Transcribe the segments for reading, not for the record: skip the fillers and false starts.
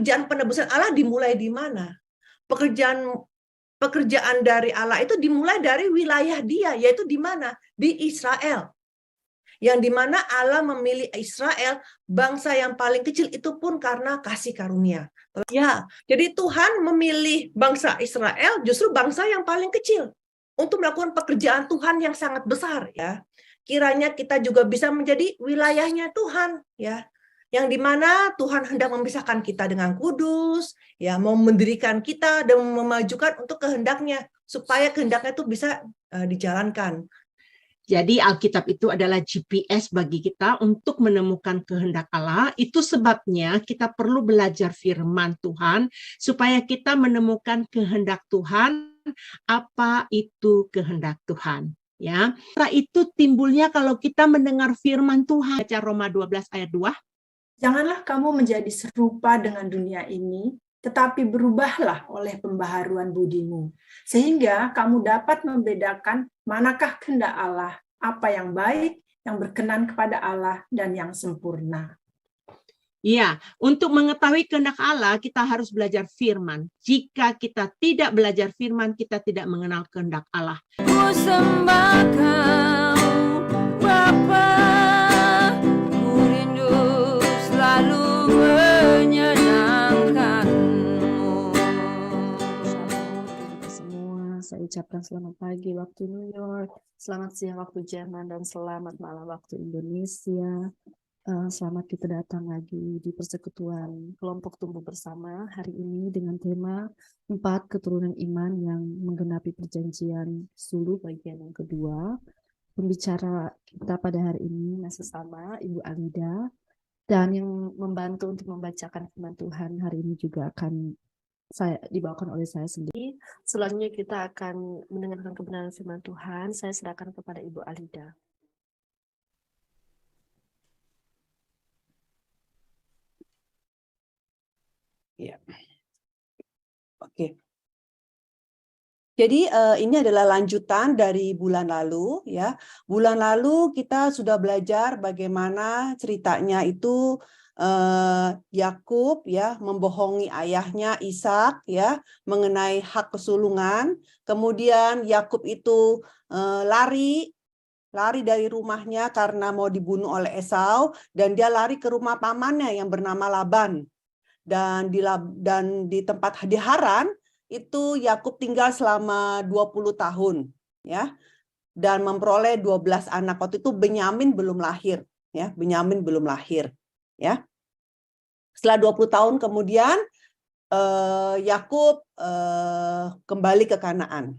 pekerjaan penebusan Allah dimulai di mana? Pekerjaan dari Allah itu dimulai dari wilayah dia, yaitu di mana? Di Israel. Yang di mana Allah memilih Israel, bangsa yang paling kecil itu pun karena kasih karunia. Ya, jadi Tuhan memilih bangsa Israel justru bangsa yang paling kecil untuk melakukan pekerjaan Tuhan yang sangat besar ya. Kiranya kita juga bisa menjadi wilayahnya Tuhan ya. Yang di mana Tuhan hendak memisahkan kita dengan kudus, ya, mau mendirikan kita dan memajukan untuk kehendaknya supaya kehendaknya itu bisa dijalankan. Jadi Alkitab itu adalah GPS bagi kita untuk menemukan kehendak Allah. Itu sebabnya kita perlu belajar firman Tuhan supaya kita menemukan kehendak Tuhan, apa itu kehendak Tuhan. Ya, itu timbulnya kalau kita mendengar firman Tuhan. Baca Roma 12 ayat 2. Janganlah kamu menjadi serupa dengan dunia ini, tetapi berubahlah oleh pembaharuan budimu, sehingga kamu dapat membedakan manakah kehendak Allah, apa yang baik, yang berkenan kepada Allah, dan yang sempurna. Iya, untuk mengetahui kehendak Allah, kita harus belajar firman. Jika kita tidak belajar firman, kita tidak mengenal kehendak Allah. Ku sembah Kau, Bapa, ku rindu selalu menyenangkan-Mu. Shalom semua, saya ucapkan selamat pagi waktu New York, selamat siang waktu Jerman, dan selamat malam waktu Indonesia. Selamat kita datang lagi di persekutuan kelompok tumbuh bersama hari ini dengan tema 4 keturunan iman yang menggenapi perjanjian suluh bagian yang kedua. Pembicara kita pada hari ini masih sama Ibu Alida, dan yang membantu untuk membacakan firman Tuhan hari ini juga akan dibawakan oleh saya sendiri. Selanjutnya kita akan mendengarkan kebenaran firman Tuhan. Saya serahkan kepada Ibu Alida. Ya. Oke. Jadi ini adalah lanjutan dari bulan lalu ya. Bulan lalu kita sudah belajar bagaimana ceritanya itu Yakub ya membohongi ayahnya Ishak ya mengenai hak kesulungan. Kemudian Yakub itu lari dari rumahnya karena mau dibunuh oleh Esau, dan dia lari ke rumah pamannya yang bernama Laban. Dan di tempat di Haran itu Yakub tinggal selama 20 tahun ya, dan memperoleh 12 anak. Waktu itu Benyamin belum lahir ya, Benyamin belum lahir ya. Setelah 20 tahun kemudian Yakub kembali ke Kanaan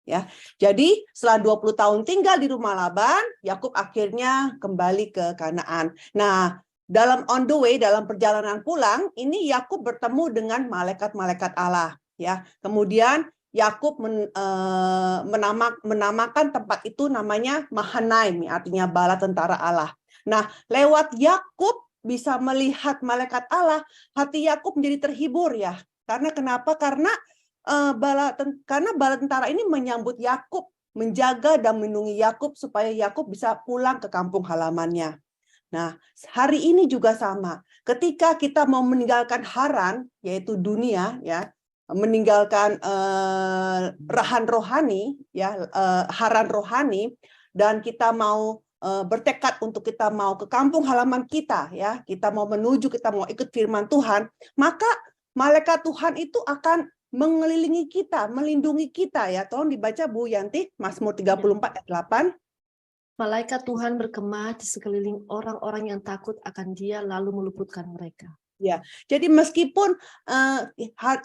ya. Jadi setelah 20 tahun tinggal di rumah Laban, Yakub akhirnya kembali ke Kanaan. Nah, dalam on the way, dalam perjalanan pulang, ini Yakub bertemu dengan malaikat-malaikat Allah. Ya, kemudian Yakub menamakan tempat itu namanya Mahanaim, artinya bala tentara Allah. Nah, lewat Yakub bisa melihat malaikat Allah, hati Yakub menjadi terhibur ya. Karena kenapa? Karena bala tentara ini menyambut Yakub, menjaga dan melindungi Yakub supaya Yakub bisa pulang ke kampung halamannya. Nah, hari ini juga sama. Ketika kita mau meninggalkan Haran, yaitu dunia, ya, meninggalkan rahan rohani, ya, Haran rohani, dan kita mau bertekad untuk kita mau ke kampung halaman kita, ya, kita mau ikut firman Tuhan, maka malaikat Tuhan itu akan mengelilingi kita, melindungi kita, ya. Tolong dibaca Bu Yanti, Mazmur 34 ayat 8. Malaikat Tuhan berkemah di sekeliling orang-orang yang takut akan Dia, lalu meluputkan mereka. Ya, jadi meskipun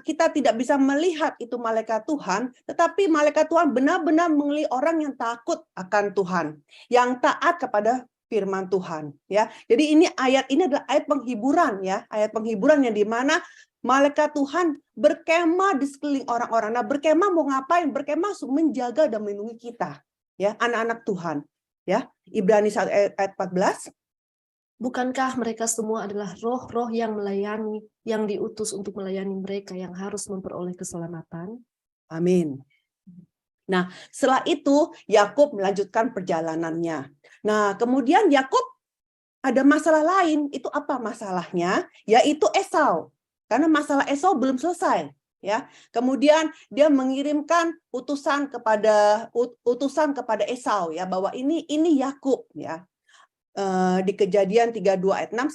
kita tidak bisa melihat itu malaikat Tuhan, tetapi malaikat Tuhan benar-benar mengelilingi orang yang takut akan Tuhan, yang taat kepada firman Tuhan. Ya, jadi ini adalah ayat penghiburan ya, ayat penghiburan yang dimana malaikat Tuhan berkemah di sekeliling orang-orang. Nah, berkemah mau ngapain? Berkemah menjaga dan melindungi kita, ya, anak-anak Tuhan. Ya, Ibrani 1 ayat 14. Bukankah mereka semua adalah roh-roh yang melayani, yang diutus untuk melayani mereka yang harus memperoleh keselamatan? Amin. Nah, setelah itu Yakub melanjutkan perjalanannya. Nah, kemudian Yakub ada masalah lain. Itu apa masalahnya? Yaitu Esau. Karena masalah Esau belum selesai. Ya, kemudian dia mengirimkan utusan kepada Esau ya, bahwa ini Yakub ya. Di Kejadian 32 ayat 6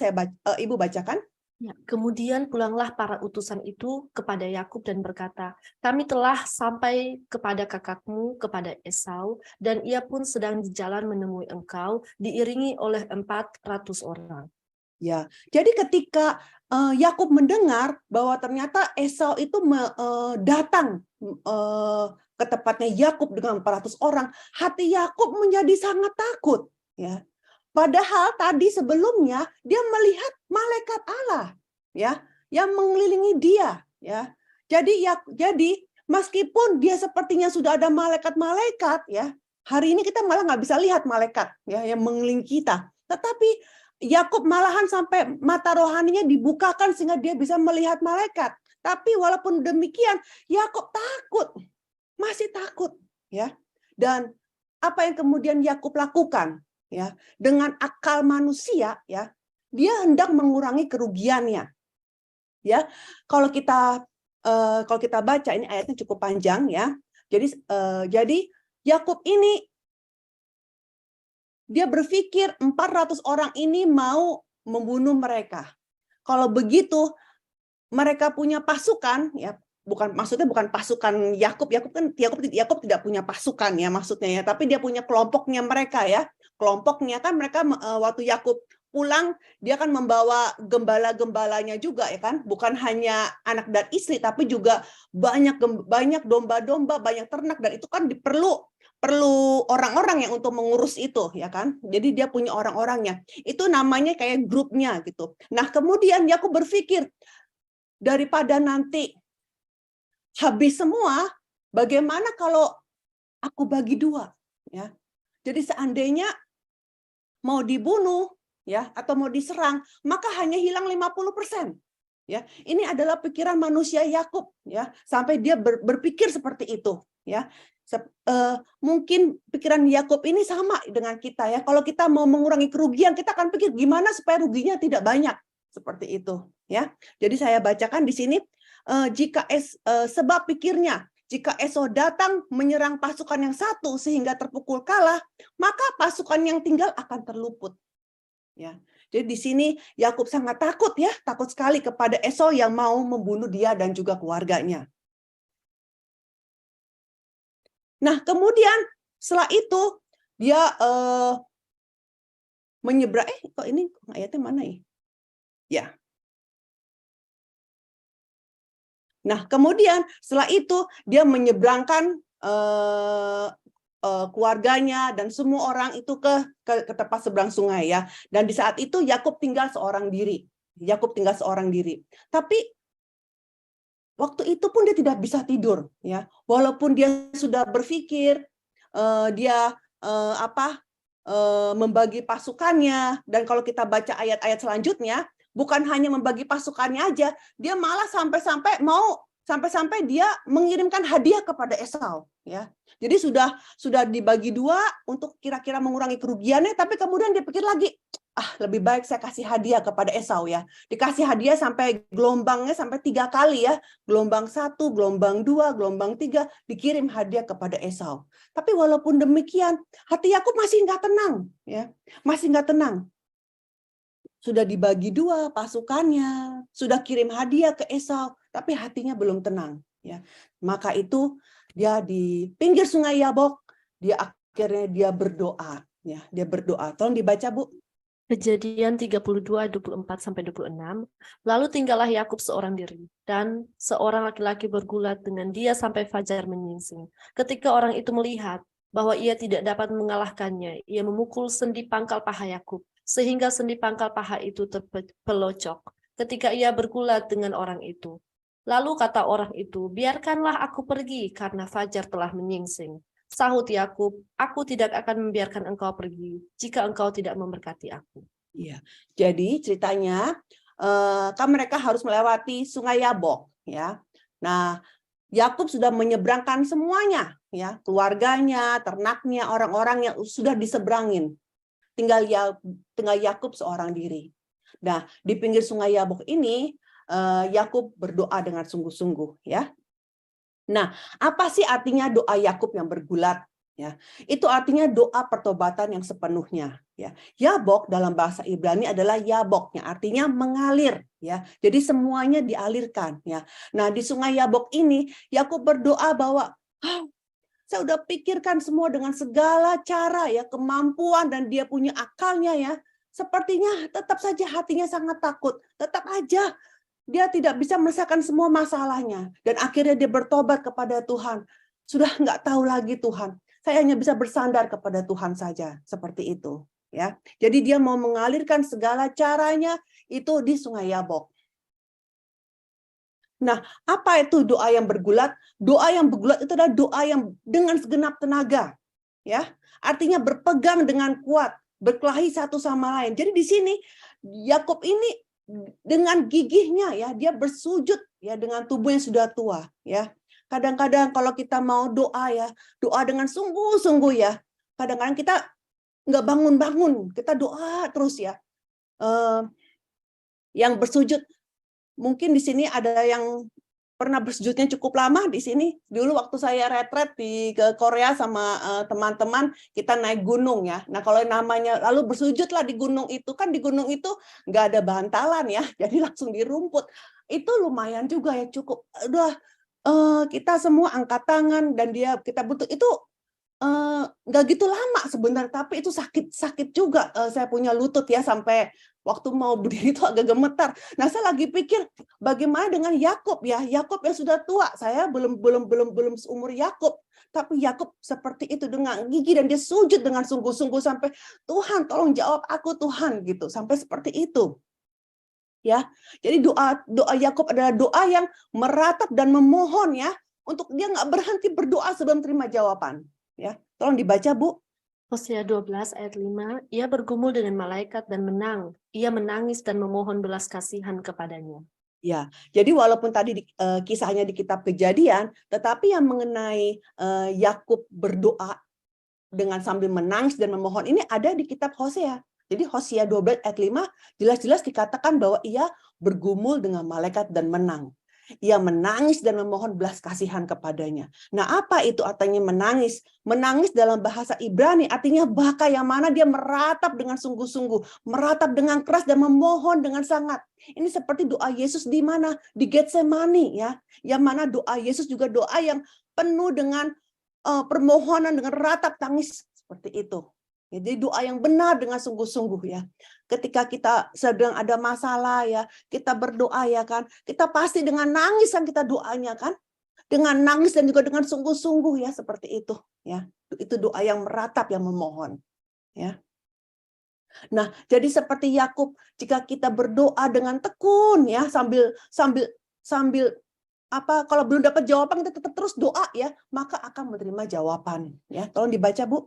Ibu bacakan. Ya, kemudian pulanglah para utusan itu kepada Yakub dan berkata, kami telah sampai kepada kakakmu, kepada Esau, dan ia pun sedang di jalan menemui engkau, diiringi oleh 400 orang. Ya, jadi ketika Yakub mendengar bahwa ternyata Esau itu datang ke tempatnya Yakub dengan 400 orang, hati Yakub menjadi sangat takut. Ya, padahal tadi sebelumnya dia melihat malaikat Allah, ya, yang mengelilingi dia, ya. Jadi meskipun dia sepertinya sudah ada malaikat-malaikat, ya, hari ini kita malah nggak bisa lihat malaikat, ya, yang mengelilingi kita. Tetapi Yakub malahan sampai mata rohaninya dibukakan sehingga dia bisa melihat malaikat. Tapi walaupun demikian, Yakub takut, masih takut, ya. Dan apa yang kemudian Yakub lakukan? Ya, dengan akal manusia, ya, dia hendak mengurangi kerugiannya. Ya, kalau kita baca ini ayatnya cukup panjang, ya. Jadi Yakub ini dia berpikir 400 orang ini mau membunuh mereka. Kalau begitu mereka punya pasukan, ya, maksudnya bukan pasukan Yakub tidak punya pasukan ya maksudnya ya, tapi dia punya kelompoknya mereka ya. Kelompoknya kan mereka waktu Yakub pulang dia kan membawa gembala-gembalanya juga ya kan, bukan hanya anak dan istri tapi juga banyak domba-domba, banyak ternak, dan itu kan perlu orang-orang yang untuk mengurus itu ya kan. Jadi dia punya orang-orangnya. Itu namanya kayak grupnya gitu. Nah, kemudian Yakub berpikir daripada nanti habis semua, bagaimana kalau aku bagi dua ya. Jadi seandainya mau dibunuh ya atau mau diserang, maka hanya hilang 50%. Ya, ini adalah pikiran manusia Yakub ya, sampai dia berpikir seperti itu ya. Mungkin pikiran Yakub ini sama dengan kita ya. Kalau kita mau mengurangi kerugian, kita akan pikir gimana supaya ruginya tidak banyak, seperti itu ya. Jadi saya bacakan di sini, sebab pikirnya, jika Esau datang menyerang pasukan yang satu sehingga terpukul kalah, maka pasukan yang tinggal akan terluput. Ya. Jadi di sini Yakub sangat takut ya, takut sekali kepada Esau yang mau membunuh dia dan juga keluarganya. Nah, kemudian setelah itu dia menyeberang. Kok ini ayatnya mana ya? Ya. Nah, kemudian setelah itu dia menyeberangkan keluarganya dan semua orang itu ke tempat seberang sungai ya. Dan di saat itu Yakub tinggal seorang diri. Tapi waktu itu pun dia tidak bisa tidur ya. Walaupun dia sudah berpikir dia membagi pasukannya, dan kalau kita baca ayat-ayat selanjutnya, bukan hanya membagi pasukannya aja, dia malah sampai dia mengirimkan hadiah kepada Esau ya. Jadi sudah dibagi dua untuk kira-kira mengurangi kerugiannya, tapi kemudian dia pikir lagi, lebih baik saya kasih hadiah kepada Esau ya. Dikasih hadiah sampai gelombangnya sampai 3 kali ya. Gelombang 1, gelombang 2, gelombang 3 dikirim hadiah kepada Esau. Tapi walaupun demikian, hati Yakub masih nggak tenang ya. Masih nggak tenang. Sudah dibagi dua pasukannya, sudah kirim hadiah ke Esau, tapi hatinya belum tenang ya. Maka itu dia di pinggir sungai Yabok, dia berdoa ya, dia berdoa. Tolong dibaca, Bu. Kejadian 32 24-26. Lalu tinggallah Yakub seorang diri, dan seorang laki-laki bergulat dengan dia sampai fajar menyingsing. Ketika orang itu melihat bahwa ia tidak dapat mengalahkannya, ia memukul sendi pangkal paha Yakub, sehingga sendi pangkal paha itu terpelocok ketika ia bergulat dengan orang itu. Lalu kata orang itu, biarkanlah aku pergi karena fajar telah menyingsing. Sahut Yakub, aku tidak akan membiarkan engkau pergi jika engkau tidak memberkati aku. Iya. Jadi ceritanya kan mereka harus melewati sungai Yabok ya. Nah, Yakub sudah menyeberangkan semuanya ya, keluarganya, ternaknya, orang-orang yang sudah diseberangin. tinggal Yakub seorang diri. Nah, di pinggir sungai Yabok ini Yakub berdoa dengan sungguh-sungguh, ya. Nah, apa sih artinya doa Yakub yang bergulat? Ya, itu artinya doa pertobatan yang sepenuhnya. Ya, Yabok dalam bahasa Ibrani adalah Yabok, yang artinya mengalir. Ya, jadi semuanya dialirkan. Ya, nah di sungai Yabok ini Yakub berdoa bahwa saya udah pikirkan semua dengan segala cara, ya, kemampuan dan dia punya akalnya, ya. Sepertinya tetap saja hatinya sangat takut. Tetap aja dia tidak bisa menyelesaikan semua masalahnya. Dan akhirnya dia bertobat kepada Tuhan. Sudah nggak tahu lagi Tuhan. Saya hanya bisa bersandar kepada Tuhan saja. Seperti itu. Ya. Jadi dia mau mengalirkan segala caranya itu di sungai Yabok. Nah, apa itu doa yang bergulat? Doa yang bergulat itu adalah doa yang dengan segenap tenaga. Ya, artinya berpegang dengan kuat, berkelahi satu sama lain. Jadi di sini Yakub ini dengan gigihnya, ya, dia bersujud, ya, dengan tubuh yang sudah tua, ya. Kadang-kadang kalau kita mau doa, ya, doa dengan sungguh-sungguh, ya. Kadang-kadang kita nggak bangun-bangun, kita doa terus, ya. Yang bersujud, mungkin di sini ada yang pernah bersujudnya cukup lama di sini. Dulu waktu saya retret ke Korea sama teman-teman, kita naik gunung, ya. Nah, kalau namanya lalu bersujudlah di gunung itu, kan di gunung itu nggak ada bantalan, ya. Jadi langsung di rumput. Itu lumayan juga, ya, cukup. Udah kita semua angkat tangan dan kita butuh itu nggak gitu lama sebenarnya, tapi itu sakit juga. Saya punya lutut, ya, sampai waktu mau berdiri itu agak gemetar. Nah, saya lagi pikir bagaimana dengan Yakub, ya, Yakub yang sudah tua. Saya belum seumur Yakub, tapi Yakub seperti itu dengan gigi dan dia sujud dengan sungguh-sungguh sampai Tuhan tolong jawab aku Tuhan, gitu, sampai seperti itu. Ya, jadi doa Yakub adalah doa yang meratap dan memohon, ya, untuk dia nggak berhenti berdoa sebelum terima jawaban. Ya, tolong dibaca, Bu. Hosea 12 ayat 5, ia bergumul dengan malaikat dan menang. Ia menangis dan memohon belas kasihan kepadanya. Ya, jadi walaupun tadi kisahnya di kitab Kejadian, tetapi yang mengenai Yakub berdoa dengan sambil menangis dan memohon ini ada di kitab Hosea. Jadi Hosea 12 ayat 5 jelas-jelas dikatakan bahwa ia bergumul dengan malaikat dan menang. Ia menangis dan memohon belas kasihan kepadanya. Nah, apa itu artinya menangis? Menangis dalam bahasa Ibrani artinya baka, yang mana dia meratap dengan sungguh-sungguh, meratap dengan keras dan memohon dengan sangat. Ini seperti doa Yesus di mana? Di Getsemani, ya. Yang mana doa Yesus juga doa yang penuh dengan permohonan, dengan ratap tangis seperti itu. Jadi doa yang benar dengan sungguh-sungguh, ya. Ketika kita sedang ada masalah, ya, kita berdoa, ya kan, kita pasti dengan nangis kan kita doanya kan, dengan nangis dan juga dengan sungguh-sungguh, ya, seperti itu, ya. Itu doa yang meratap, yang memohon, ya. Nah, jadi seperti Yakub, jika kita berdoa dengan tekun, ya, sambil kalau belum dapat jawaban kita tetap terus doa, ya, maka akan menerima jawaban, ya. Tolong dibaca, Bu.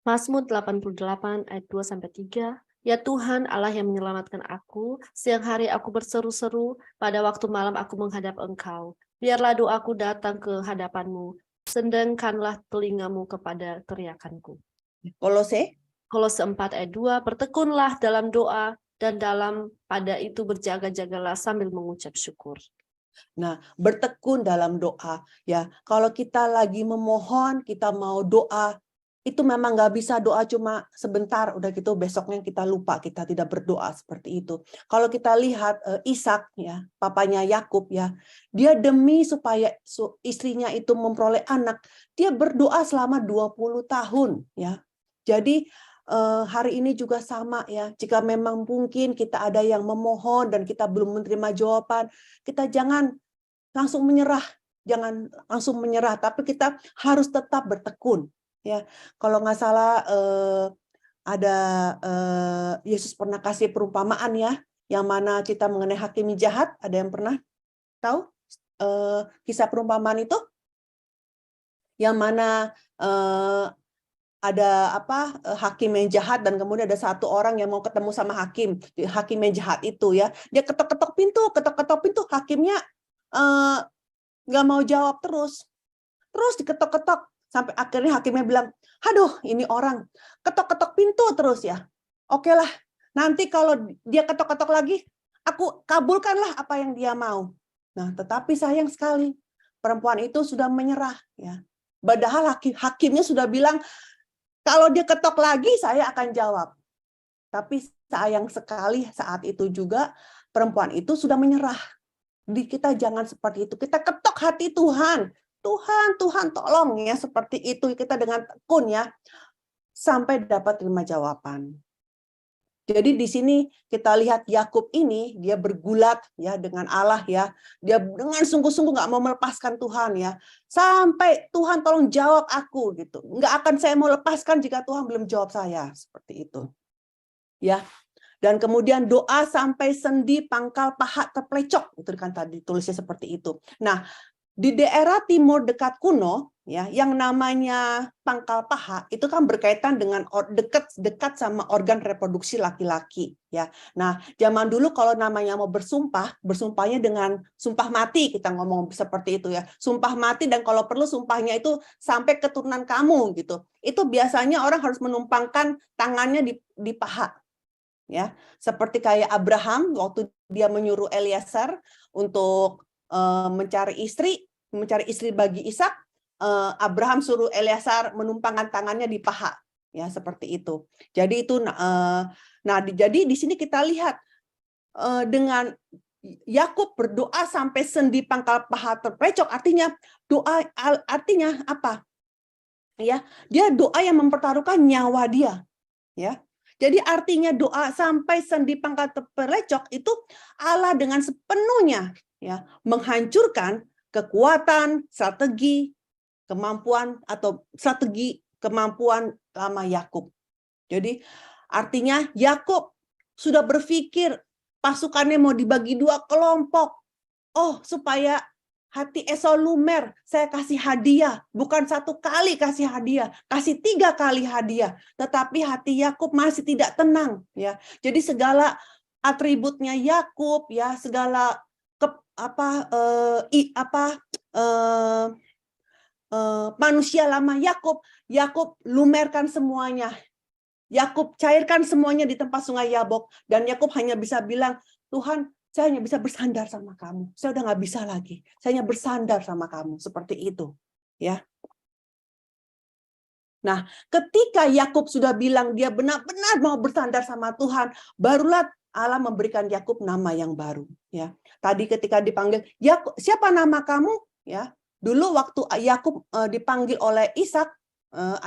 Mazmur 88 ayat 2-3. Ya Tuhan Allah yang menyelamatkan aku, siang hari aku berseru-seru, pada waktu malam aku menghadap Engkau. Biarlah doaku datang ke hadapan-Mu, sedengkanlah telingamu kepada teriakanku. Kolose 4 ayat 2, bertekunlah dalam doa dan pada itu berjaga-jagalah sambil mengucap syukur. Nah, bertekun dalam doa, ya. Kalau kita lagi memohon, kita mau doa, itu memang nggak bisa doa cuma sebentar, udah gitu besoknya kita lupa, kita tidak berdoa seperti itu. Kalau kita lihat Ishak, ya, papanya Yakub, ya, dia demi supaya istrinya itu memperoleh anak, dia berdoa selama 20 tahun, ya. Jadi hari ini juga sama, ya. Jika memang mungkin kita ada yang memohon dan kita belum menerima jawaban, kita jangan langsung menyerah, tapi kita harus tetap bertekun. Ya, kalau nggak salah ada Yesus pernah kasih perumpamaan, ya, yang mana cerita mengenai hakim yang jahat. Ada yang pernah tahu kisah perumpamaan itu? Yang mana ada hakim yang jahat dan kemudian ada satu orang yang mau ketemu sama hakim yang jahat itu, ya. Dia ketok-ketok pintu, hakimnya nggak mau jawab terus diketok-ketok. Sampai akhirnya hakimnya bilang, aduh ini orang ketok-ketok pintu terus ya. Oke lah, nanti kalau dia ketok-ketok lagi, aku kabulkanlah apa yang dia mau. Nah, tetapi sayang sekali, perempuan itu sudah menyerah. Ya. Padahal hakimnya sudah bilang, kalau dia ketok lagi, saya akan jawab. Tapi sayang sekali saat itu juga, perempuan itu sudah menyerah. Di kita jangan seperti itu. Kita ketok hati Tuhan. Tuhan tolong ya, seperti itu kita dengan tekun ya, sampai dapat terima jawaban. Jadi di sini kita lihat Yakub ini dia bergulat ya dengan Allah ya, dia dengan sungguh-sungguh nggak mau melepaskan Tuhan ya, sampai Tuhan tolong jawab aku gitu. Nggak akan saya mau lepaskan jika Tuhan belum jawab saya, seperti itu ya. Dan kemudian doa sampai sendi pangkal paha terplecok, itu kan tadi tulisnya seperti itu. Nah, di daerah timur dekat kuno, ya, yang namanya pangkal paha itu kan berkaitan dengan dekat sama organ reproduksi laki-laki, ya. Nah, zaman dulu kalau namanya mau bersumpah, bersumpahnya dengan sumpah mati, kita ngomong seperti itu ya. Sumpah mati dan kalau perlu sumpahnya itu sampai keturunan kamu gitu. Itu biasanya orang harus menumpangkan tangannya di paha. Ya, seperti kayak Abraham waktu dia menyuruh Eliezer untuk mencari istri bagi Ishak, Abraham suruh Eliezer menumpangkan tangannya di paha, ya seperti itu. Jadi itu, jadi di sini kita lihat dengan Yakub berdoa sampai sendi pangkal paha terplecok, artinya doa, artinya apa? Ya, dia doa yang mempertaruhkan nyawa dia, ya. Jadi artinya doa sampai sendi pangkal terplecok itu Allah dengan sepenuhnya ya menghancurkan kekuatan, strategi, kemampuan lama Yakub. Jadi artinya Yakub sudah berpikir pasukannya mau dibagi 2 kelompok. Oh, supaya hati Esau lumer, saya kasih hadiah, bukan 1 kali kasih hadiah, kasih 3 kali hadiah, tetapi hati Yakub masih tidak tenang, ya. Jadi segala atributnya Yakub, ya, segala manusia lama Yakub lumerkan semuanya, Yakub cairkan semuanya di tempat sungai Yabok, dan Yakub hanya bisa bilang, Tuhan, saya hanya bisa bersandar sama kamu. Saya udah nggak bisa lagi. Saya hanya bersandar sama kamu. Seperti itu. Ya. Nah, ketika Yakub sudah bilang dia benar-benar mau bersandar sama Tuhan, barulah Allah memberikan Yakub nama yang baru. Ya. Tadi ketika dipanggil, Yakub, siapa nama kamu? Ya. Dulu waktu Yakub dipanggil oleh Ishak,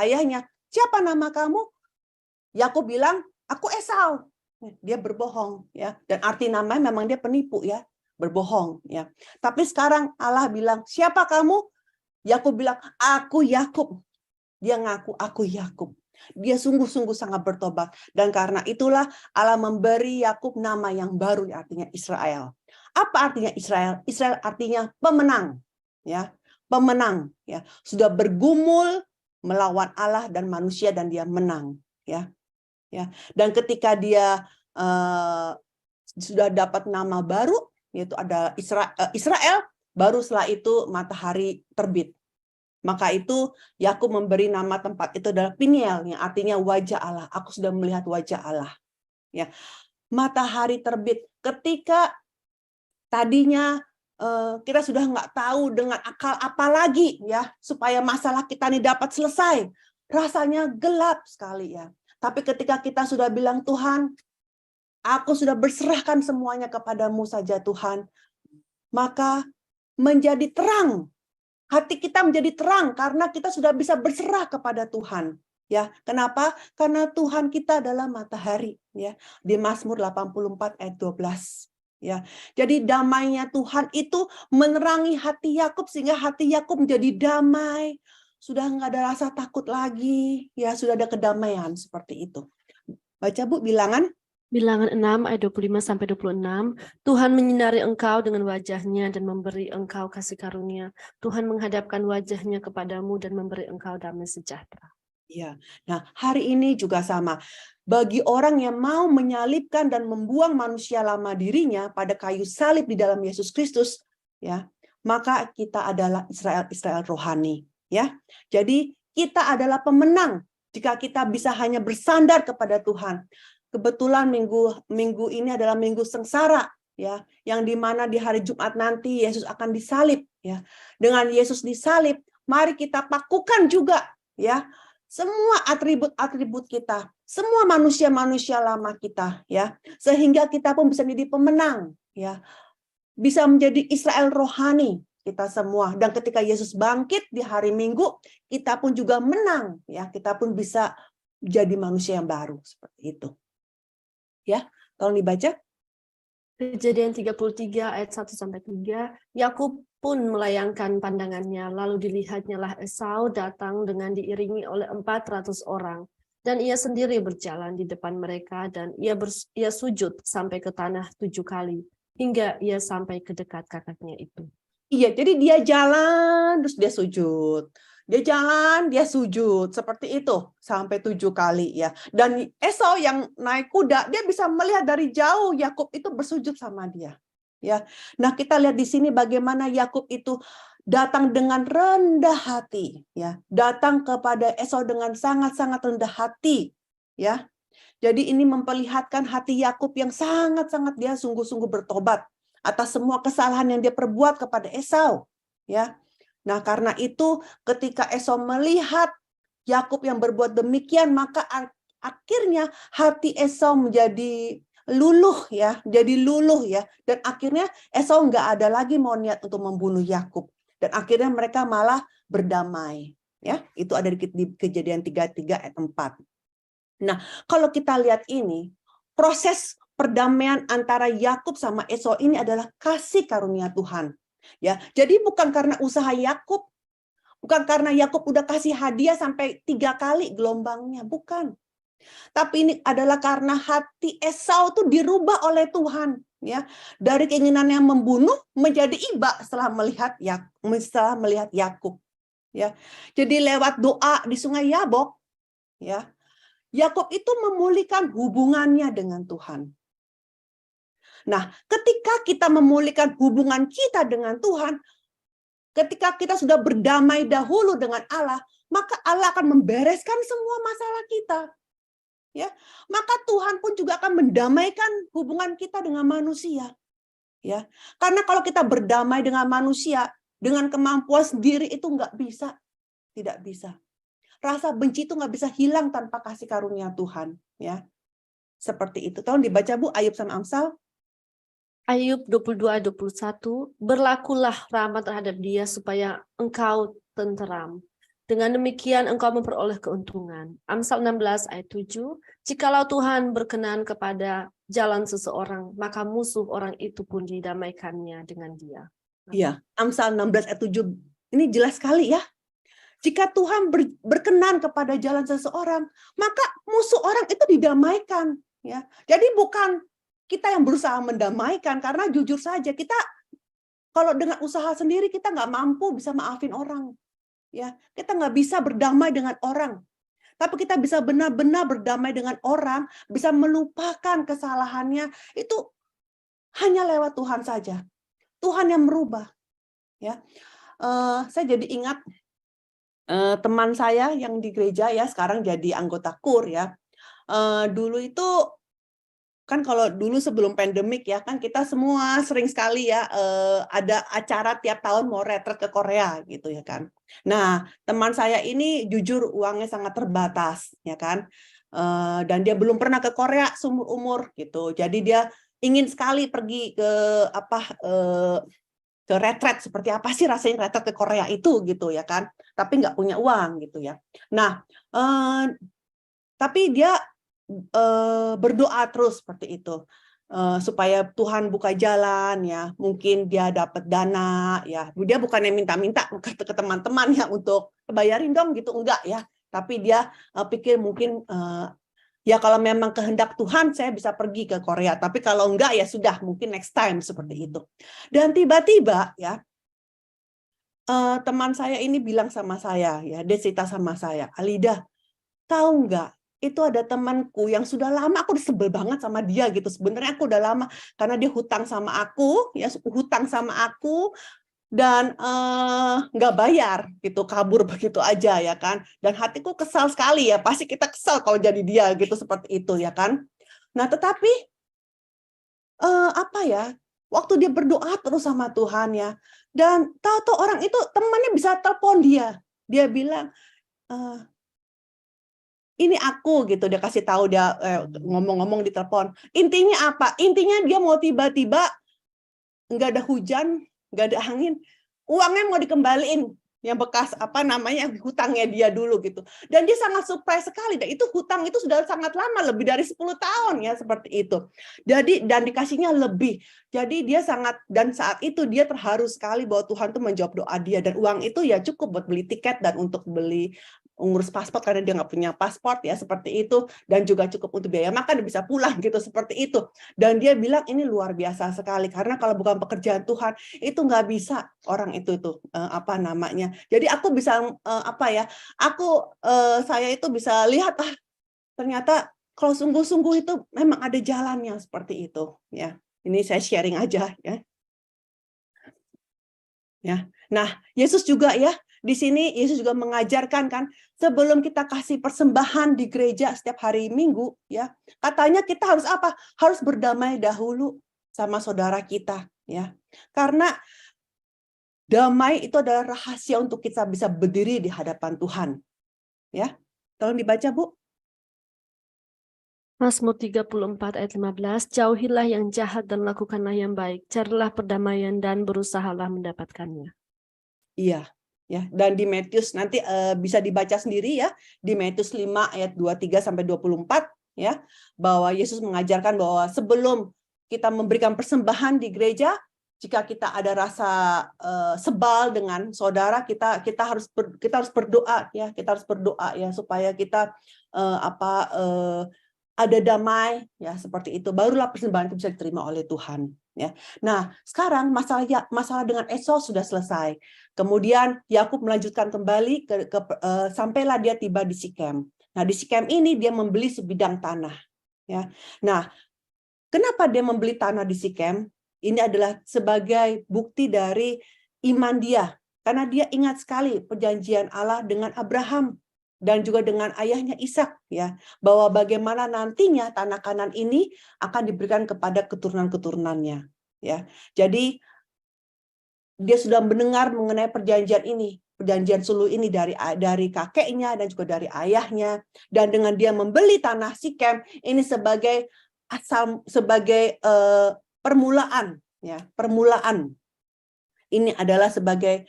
ayahnya, siapa nama kamu? Yakub bilang, aku Esau. Dia berbohong ya, dan arti namanya memang dia penipu ya, berbohong ya. Tapi sekarang Allah bilang, siapa kamu? Yakub bilang, aku Yakub. Dia ngaku aku Yakub. Dia sungguh-sungguh sangat bertobat, dan karena itulah Allah memberi Yakub nama yang baru, artinya Israel. Apa artinya Israel? Israel artinya pemenang ya, pemenang ya. Sudah bergumul melawan Allah dan manusia dan dia menang ya. Ya, dan ketika dia sudah dapat nama baru, yaitu ada Israel, baru setelah itu matahari terbit. Maka itu Yakub memberi nama tempat itu adalah Peniel, yang artinya wajah Allah. Aku sudah melihat wajah Allah. Ya, matahari terbit. Ketika tadinya kita sudah nggak tahu dengan akal apa lagi ya supaya masalah kita ini dapat selesai, rasanya gelap sekali ya. Tapi ketika kita sudah bilang, Tuhan, aku sudah berserahkan semuanya kepadamu saja Tuhan, maka menjadi terang. Hati kita menjadi terang karena kita sudah bisa berserah kepada Tuhan. Ya, kenapa? Karena Tuhan kita adalah matahari. Ya, di Mazmur 84 ayat 12. Ya, jadi damainya Tuhan itu menerangi hati Yakub sehingga hati Yakub menjadi damai. Sudah nggak ada rasa takut lagi, ya sudah ada kedamaian seperti itu. Baca Bu Bilangan. Bilangan 6 ayat 25-26, Tuhan menyinari engkau dengan wajahnya dan memberi engkau kasih karunia. Tuhan menghadapkan wajahnya kepadamu dan memberi engkau damai sejahtera. Ya, nah hari ini juga sama. Bagi orang yang mau menyalibkan dan membuang manusia lama dirinya pada kayu salib di dalam Yesus Kristus, ya, maka kita adalah Israel rohani. ya. Jadi kita adalah pemenang jika kita bisa hanya bersandar kepada Tuhan. Kebetulan minggu ini adalah minggu sengsara, ya, yang dimana di hari Jumat nanti Yesus akan disalib, ya. Dengan Yesus disalib, mari kita pakukan juga, ya, semua atribut-atribut kita, semua manusia-manusia lama kita, ya, sehingga kita pun bisa menjadi pemenang, ya, bisa menjadi Israel rohani kita semua. Dan ketika Yesus bangkit di hari Minggu, kita pun juga menang, ya, kita pun bisa jadi manusia yang baru seperti itu. Ya, tolong dibaca. Kejadian 33 ayat 1-3, Yakub pun melayangkan pandangannya, lalu dilihatnyalah Esau datang dengan diiringi oleh 400 orang. Dan ia sendiri berjalan di depan mereka, dan ia sujud sampai ke tanah 7 kali, hingga ia sampai ke dekat kakaknya itu. Iya, jadi dia jalan, terus dia sujud. Dia jalan, dia sujud. Seperti itu, sampai 7 kali, ya. Dan Esau yang naik kuda, dia bisa melihat dari jauh Yakub itu bersujud sama dia. Ya. Nah, kita lihat di sini bagaimana Yakub itu datang dengan rendah hati, ya. Datang kepada Esau dengan sangat-sangat rendah hati, ya. Jadi ini memperlihatkan hati Yakub yang sangat-sangat dia sungguh-sungguh bertobat atas semua kesalahan yang dia perbuat kepada Esau, ya. Nah, karena itu ketika Esau melihat Yakub yang berbuat demikian, maka akhirnya hati Esau menjadi luluh, ya, jadi luluh, ya, dan akhirnya Esau nggak ada lagi mau niat untuk membunuh Yakub, dan akhirnya mereka malah berdamai, ya. Itu ada di Kejadian 33 ayat 4. Nah, kalau kita lihat ini, proses perdamaian antara Yakub sama Esau ini adalah kasih karunia Tuhan. Ya, jadi bukan karena usaha Yakub, bukan karena Yakub udah kasih hadiah sampai 3 kali gelombangnya, bukan. Tapi ini adalah karena hati Esau tuh dirubah oleh Tuhan, ya, dari keinginannya membunuh menjadi iba setelah melihat Yakub, ya. Jadi lewat doa di Sungai Yabok, ya, Yakub itu memulihkan hubungannya dengan Tuhan. Nah, ketika kita memulihkan hubungan kita dengan Tuhan, ketika kita sudah berdamai dahulu dengan Allah, maka Allah akan membereskan semua masalah kita. Ya, maka Tuhan pun juga akan mendamaikan hubungan kita dengan manusia. Ya, karena kalau kita berdamai dengan manusia dengan kemampuan sendiri itu nggak bisa, tidak bisa. Rasa benci itu nggak bisa hilang tanpa kasih karunia Tuhan. Ya, seperti itu. Tolong dibaca Bu Ayub sama Amsal. Ayub 22-21, berlakulah rahmat terhadap dia supaya engkau tenteram. Dengan demikian engkau memperoleh keuntungan. Amsal 16 ayat 7, jikalau Tuhan berkenan kepada jalan seseorang, maka musuh orang itu pun didamaikannya dengan dia. Iya, Amsal 16 ayat 7, ini jelas sekali ya. Jika Tuhan berkenan kepada jalan seseorang, maka musuh orang itu didamaikan. Ya, jadi bukan kita yang berusaha mendamaikan, karena jujur saja kita kalau dengan usaha sendiri kita nggak mampu bisa maafin orang, ya, kita nggak bisa berdamai dengan orang, tapi kita bisa benar-benar berdamai dengan orang, bisa melupakan kesalahannya itu hanya lewat Tuhan saja, Tuhan yang merubah, ya. Saya jadi ingat teman saya yang di gereja ya sekarang jadi anggota KUR ya. Dulu itu kan kalau dulu sebelum pandemik ya kan kita semua sering sekali ya ada acara tiap tahun mau retret ke Korea gitu ya kan. Nah, teman saya ini jujur uangnya sangat terbatas ya kan. Dan dia belum pernah ke Korea seumur umur gitu. Jadi dia ingin sekali pergi ke ke retret, seperti apa sih rasanya retret ke Korea itu gitu ya kan. Tapi nggak punya uang gitu ya. Nah, tapi dia berdoa terus seperti itu supaya Tuhan buka jalan ya, mungkin dia dapat dana ya, dia bukannya minta-minta ke teman-teman ya untuk bayarin dong gitu, enggak ya, tapi dia pikir mungkin ya kalau memang kehendak Tuhan saya bisa pergi ke Korea, tapi kalau enggak ya sudah mungkin next time seperti itu. Dan tiba-tiba ya teman saya ini bilang sama saya ya, dia cerita sama saya, Alida, tahu enggak? Itu ada temanku yang sudah lama aku sebel banget sama dia gitu. Sebenarnya aku udah lama karena dia hutang sama aku, ya hutang sama aku dan nggak bayar gitu, kabur begitu aja ya kan. Dan hatiku kesal sekali ya, pasti kita kesal kalau jadi dia gitu, seperti itu ya kan. Nah tetapi apa ya, waktu dia berdoa terus sama Tuhan ya, dan tahu-tahu orang itu temannya bisa telepon dia bilang, ini aku gitu, dia kasih tahu, dia ngomong-ngomong di telepon. Intinya apa? Intinya dia mau tiba-tiba nggak ada hujan, nggak ada angin, uangnya mau dikembaliin yang bekas hutangnya dia dulu gitu. Dan dia sangat surprise sekali, dan itu hutang itu sudah sangat lama, lebih dari 10 tahun ya, seperti itu. Jadi dan dikasihnya lebih. Jadi dia dan saat itu dia terharu sekali bahwa Tuhan tuh menjawab doa dia, dan uang itu ya cukup buat beli tiket dan untuk beli ngurus paspor karena dia nggak punya paspor ya, seperti itu, dan juga cukup untuk biaya makan, dia bisa pulang gitu, seperti itu. Dan dia bilang ini luar biasa sekali, karena kalau bukan pekerjaan Tuhan itu nggak bisa orang itu jadi aku bisa saya itu bisa lihat ternyata kalau sungguh-sungguh itu memang ada jalannya, seperti itu ya. Ini saya sharing aja ya. Nah, Yesus juga ya, di sini Yesus juga mengajarkan kan, sebelum kita kasih persembahan di gereja setiap hari Minggu ya, katanya kita harus apa? Harus berdamai dahulu sama saudara kita ya. Karena damai itu adalah rahasia untuk kita bisa berdiri di hadapan Tuhan. Ya. Tolong dibaca, Bu. Mazmur 34 ayat 15, jauhilah yang jahat dan lakukanlah yang baik, carilah perdamaian dan berusahalah mendapatkannya. Iya, ya. Dan di Matius nanti bisa dibaca sendiri ya, di Matius 5 ayat 23 sampai 24 ya, bahwa Yesus mengajarkan bahwa sebelum kita memberikan persembahan di gereja, jika kita ada rasa sebal dengan saudara kita harus berdoa ya, kita harus berdoa ya, supaya kita ada damai ya, seperti itu, barulah persembahan itu bisa diterima oleh Tuhan ya. Nah, sekarang masalah dengan Esau sudah selesai. Kemudian Yakub melanjutkan kembali sampailah dia tiba di Sikem. Nah, di Sikem ini dia membeli sebidang tanah ya. Nah, kenapa dia membeli tanah di Sikem? Ini adalah sebagai bukti dari iman dia, karena dia ingat sekali perjanjian Allah dengan Abraham dan juga dengan ayahnya Ishak ya, bahwa bagaimana nantinya tanah Kanan ini akan diberikan kepada keturunan-keturunannya ya. Jadi dia sudah mendengar mengenai perjanjian ini, perjanjian suluh ini dari kakeknya dan juga dari ayahnya, dan dengan dia membeli tanah Sikem ini sebagai permulaan ya, permulaan. Ini adalah sebagai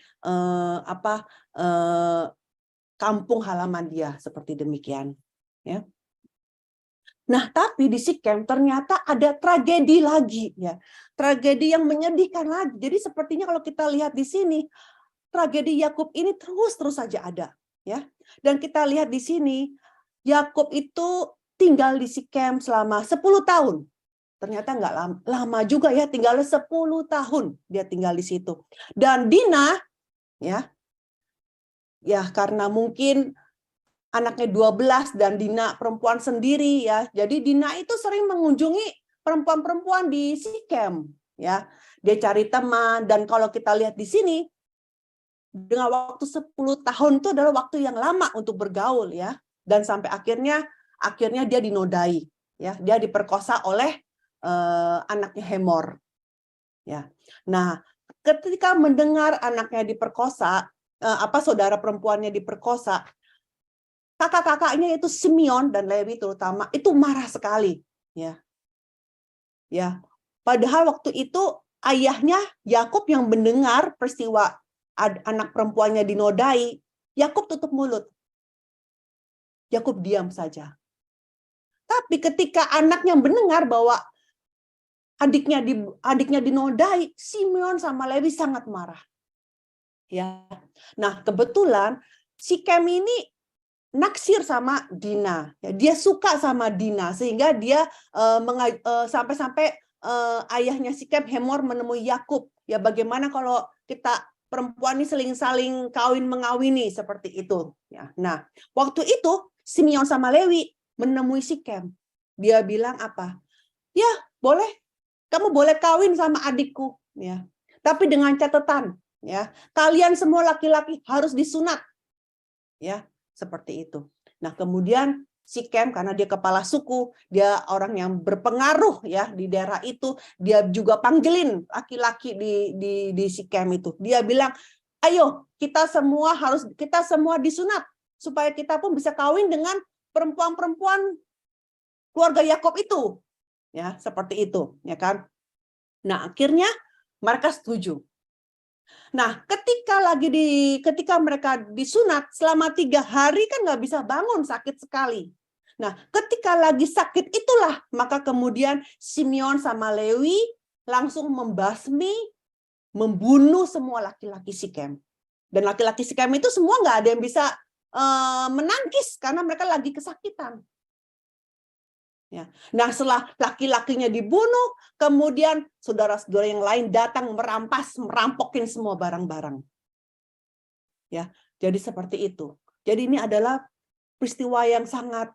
kampung halaman dia, seperti demikian ya. Nah, tapi di Sikem ternyata ada tragedi lagi ya. Tragedi yang menyedihkan lagi. Jadi sepertinya kalau kita lihat di sini, tragedi Yakub ini terus saja ada ya. Dan kita lihat di sini Yakub itu tinggal di Sikem selama 10 tahun. Ternyata nggak lama juga ya, tinggal 10 tahun dia tinggal di situ. Dan Dina ya karena mungkin anaknya 12 dan Dina perempuan sendiri ya. Jadi Dina itu sering mengunjungi perempuan-perempuan di Sikem ya. Dia cari teman, dan kalau kita lihat di sini dengan waktu 10 tahun itu adalah waktu yang lama untuk bergaul ya. Dan sampai akhirnya dia dinodai ya. Dia diperkosa oleh anaknya Hemor ya. Nah, ketika mendengar anaknya diperkosa, saudara perempuannya diperkosa, kakak-kakaknya itu Simeon dan Lewi terutama itu marah sekali ya. Ya. Padahal waktu itu ayahnya Yakub yang mendengar peristiwa anak perempuannya dinodai, Yakub tutup mulut. Yakub diam saja. Tapi ketika anaknya mendengar bahwa adiknya dinodai, Simeon sama Lewi sangat marah. Ya. Nah, kebetulan Sikem ini naksir sama Dina. Ya, dia suka sama Dina sehingga dia sampai-sampai ayahnya Sikem, Hemor, menemui Yakub. Ya, bagaimana kalau kita perempuan ini saling kawin mengawini seperti itu. Ya. Nah, waktu itu Simeon sama Lewi menemui Sikem. Dia bilang apa? Ya, boleh. Kamu boleh kawin sama adikku, ya. Tapi dengan catatan, ya. Kalian semua laki-laki harus disunat. Ya, seperti itu. Nah, kemudian Sikem karena dia kepala suku, dia orang yang berpengaruh ya di daerah itu, dia juga panggilin laki-laki di Sikem itu. Dia bilang, "Ayo, kita semua disunat supaya kita pun bisa kawin dengan perempuan-perempuan keluarga Yakob itu." Ya, seperti itu, ya kan? Nah, akhirnya mereka setuju. Nah, ketika mereka disunat selama 3 hari kan nggak bisa bangun, sakit sekali. Nah, ketika lagi sakit itulah maka kemudian Simeon sama Lewi langsung membunuh semua laki-laki Sikem. Dan laki-laki Sikem itu semua nggak ada yang bisa menangkis karena mereka lagi kesakitan. Ya. Nah, setelah laki-lakinya dibunuh, kemudian saudara-saudara yang lain datang merampokin semua barang-barang. Ya, jadi seperti itu. Jadi ini adalah peristiwa yang sangat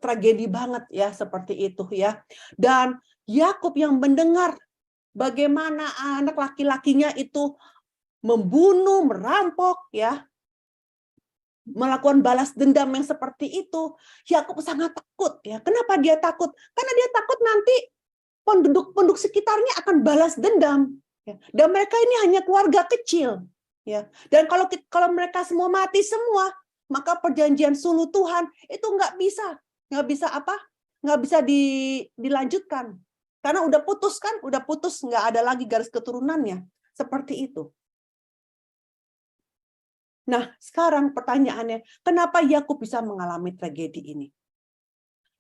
tragedi banget ya, seperti itu ya. Dan Yakub yang mendengar bagaimana anak laki-lakinya itu membunuh, merampok ya, melakukan balas dendam yang seperti itu, Yakub sangat takut ya. Kenapa dia takut? Karena dia takut nanti penduduk sekitarnya akan balas dendam. Ya. Dan mereka ini hanya keluarga kecil. Ya. Dan kalau mereka semua mati semua, maka perjanjian suluh Tuhan itu nggak bisa dilanjutkan. Karena udah putus, nggak ada lagi garis keturunannya. Seperti itu. Nah, sekarang pertanyaannya, kenapa Yakub bisa mengalami tragedi ini?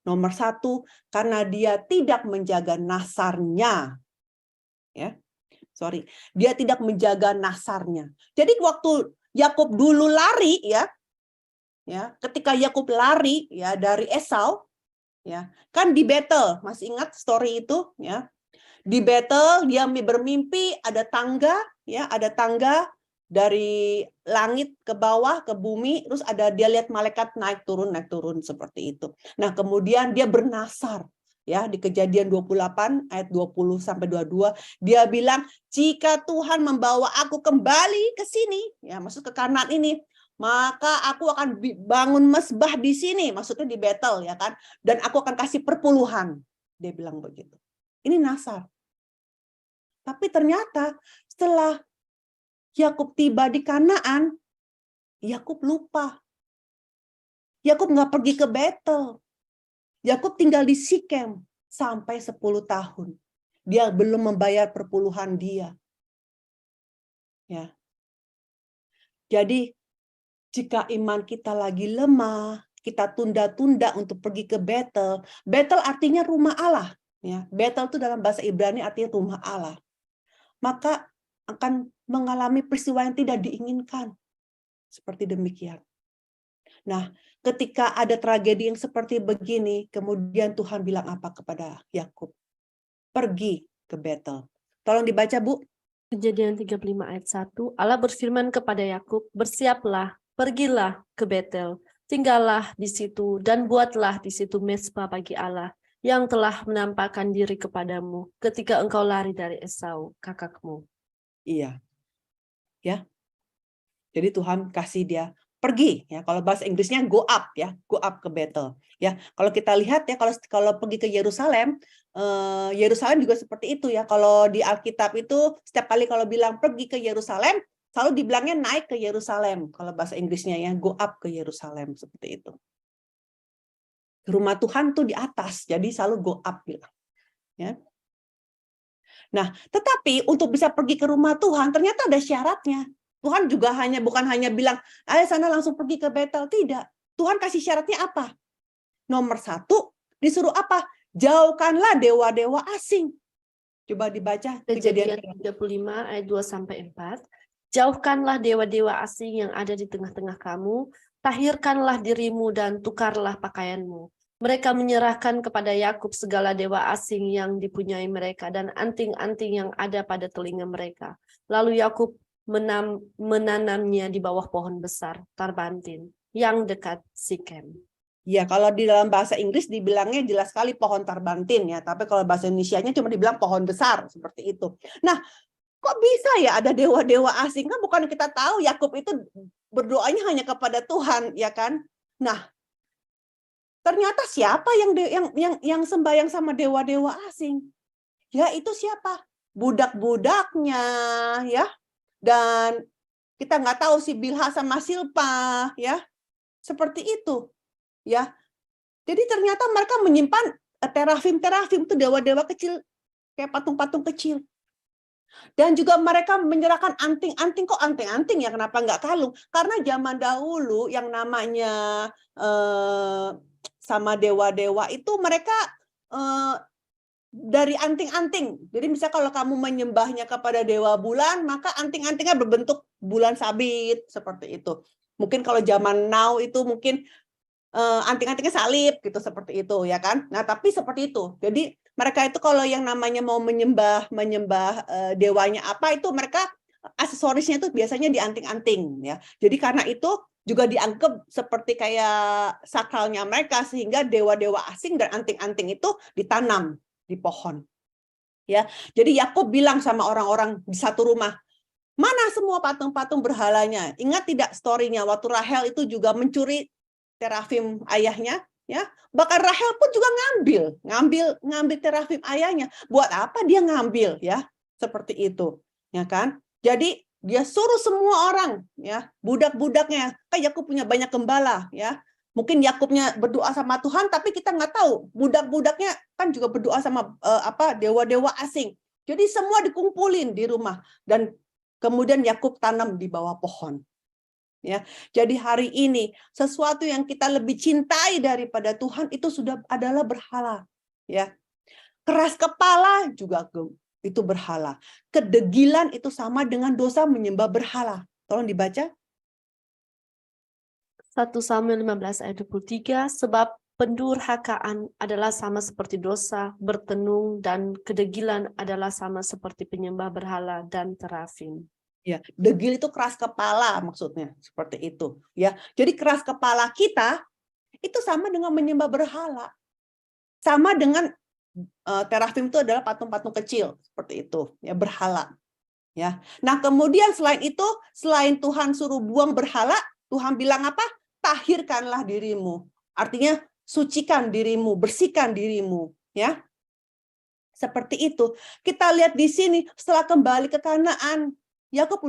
Nomor 1, karena dia tidak menjaga nasarnya. Ya, dia tidak menjaga nasarnya. Jadi waktu Yakub dulu lari, ya, ketika Yakub lari ya dari Esau, ya, kan di battle, masih ingat story itu, ya? Di battle dia bermimpi ada tangga, ya, ada tangga dari langit ke bawah ke bumi, terus dia lihat malaikat naik turun seperti itu. Nah, kemudian dia bernasar ya di Kejadian 28 ayat 20 sampai 22, dia bilang, "Jika Tuhan membawa aku kembali ke sini, ya maksud ke kanan ini, maka aku akan bangun mesbah di sini," maksudnya di Betel ya kan, "dan aku akan kasih perpuluhan." Dia bilang begitu. Ini nasar. Tapi ternyata setelah Yakub tiba di Kanaan, Yakub lupa. Yakub nggak pergi ke Betel. Yakub tinggal di Sikem sampai 10 tahun. Dia belum membayar perpuluhan dia. Ya. Jadi jika iman kita lagi lemah, kita tunda-tunda untuk pergi ke Betel. Betel artinya rumah Allah. Ya. Betel itu dalam bahasa Ibrani artinya rumah Allah. Maka akan mengalami peristiwa yang tidak diinginkan. Seperti demikian. Nah, ketika ada tragedi yang seperti begini, kemudian Tuhan bilang apa kepada Yakub? Pergi ke Betel. Tolong dibaca, Bu. Kejadian 35 ayat 1, Allah berfirman kepada Yakub, "Bersiaplah, pergilah ke Betel, tinggallah di situ dan buatlah di situ mezbah bagi Allah yang telah menampakkan diri kepadamu ketika engkau lari dari Esau, kakakmu." Iya. Ya. Jadi Tuhan kasih dia pergi ya. Kalau bahasa Inggrisnya go up ya, go up ke Betel. Ya, kalau kita lihat ya kalau pergi ke Yerusalem, Yerusalem juga seperti itu ya. Kalau di Alkitab itu setiap kali kalau bilang pergi ke Yerusalem, selalu dibilangnya naik ke Yerusalem. Kalau bahasa Inggrisnya ya, go up ke Yerusalem seperti itu. Rumah Tuhan tuh di atas, jadi selalu go up bilang. Ya. Nah, tetapi untuk bisa pergi ke rumah Tuhan ternyata ada syaratnya. Tuhan juga bukan hanya bilang, "Ayo sana langsung pergi ke Betel." Tidak. Tuhan kasih syaratnya apa? Nomor 1, disuruh apa? Jauhkanlah dewa-dewa asing. Coba dibaca Kejadian 35 ayat 2 sampai 4. Jauhkanlah dewa-dewa asing yang ada di tengah-tengah kamu, tahirkanlah dirimu dan tukarlah pakaianmu. Mereka menyerahkan kepada Yakub segala dewa asing yang dipunyai mereka dan anting-anting yang ada pada telinga mereka. Lalu Yakub menanamnya di bawah pohon besar, Tarbantin, yang dekat Sikem. Ya, kalau di dalam bahasa Inggris dibilangnya jelas sekali pohon Tarbantin ya, tapi kalau bahasa Indonesianya cuma dibilang pohon besar seperti itu. Nah, kok bisa ya ada dewa-dewa asing? Kan bukan kita tahu Yakub itu berdoanya hanya kepada Tuhan, ya kan? Nah, ternyata siapa yang sembahyang sama dewa-dewa asing? Ya itu siapa? Budak-budaknya, ya. Dan kita nggak tahu si Bilha sama Silpa, ya. Seperti itu, ya. Jadi ternyata mereka menyimpan terafim itu dewa-dewa kecil, kayak patung-patung kecil. Dan juga mereka menyerahkan anting-anting, kok anting-anting ya, kenapa nggak kalung? Karena zaman dahulu yang namanya sama dewa-dewa itu mereka dari anting-anting. Jadi misalnya kalau kamu menyembahnya kepada dewa bulan, maka anting-antingnya berbentuk bulan sabit, seperti itu. Mungkin kalau zaman now itu mungkin anting-antingnya salib gitu, seperti itu ya kan. Nah tapi seperti itu, jadi mereka itu kalau yang namanya mau menyembah dewanya apa, itu mereka aksesorisnya itu biasanya di anting-anting ya. Jadi karena itu juga dianggap seperti kayak sakralnya mereka, sehingga dewa-dewa asing dan anting-anting itu ditanam di pohon ya. Jadi Yakub bilang sama orang-orang di satu rumah, mana semua patung-patung berhalanya? Ingat tidak story-nya waktu Rahel itu juga mencuri terafim ayahnya, ya. Bahkan Rahel pun juga ngambil terafim ayahnya. Buat apa dia ngambil, ya? Seperti itu, ya kan? Jadi dia suruh semua orang, ya, budak-budaknya. Kan Yakub punya banyak gembala, ya. Mungkin Yakubnya berdoa sama Tuhan, tapi kita nggak tahu. Budak-budaknya kan juga berdoa sama dewa-dewa asing. Jadi semua dikumpulin di rumah dan kemudian Yakub tanam di bawah pohon. Ya, jadi hari ini sesuatu yang kita lebih cintai daripada Tuhan itu sudah adalah berhala. Ya, keras kepala juga itu berhala. Kedegilan itu sama dengan dosa menyembah berhala. Tolong dibaca. 1 Samuel 15 ayat 23, sebab pendurhakaan adalah sama seperti dosa, bertenung, dan kedegilan adalah sama seperti penyembah berhala dan terafim. Ya, degil itu keras kepala maksudnya, seperti itu. Ya, jadi keras kepala kita itu sama dengan menyembah berhala. Sama dengan terafim itu adalah patung-patung kecil, seperti itu, ya, berhala. Ya. Nah, kemudian selain itu, selain Tuhan suruh buang berhala, Tuhan bilang apa? Tahirkanlah dirimu. Artinya sucikan dirimu, bersihkan dirimu, ya. Seperti itu. Kita lihat di sini setelah kembali ke Kanaan, Yakub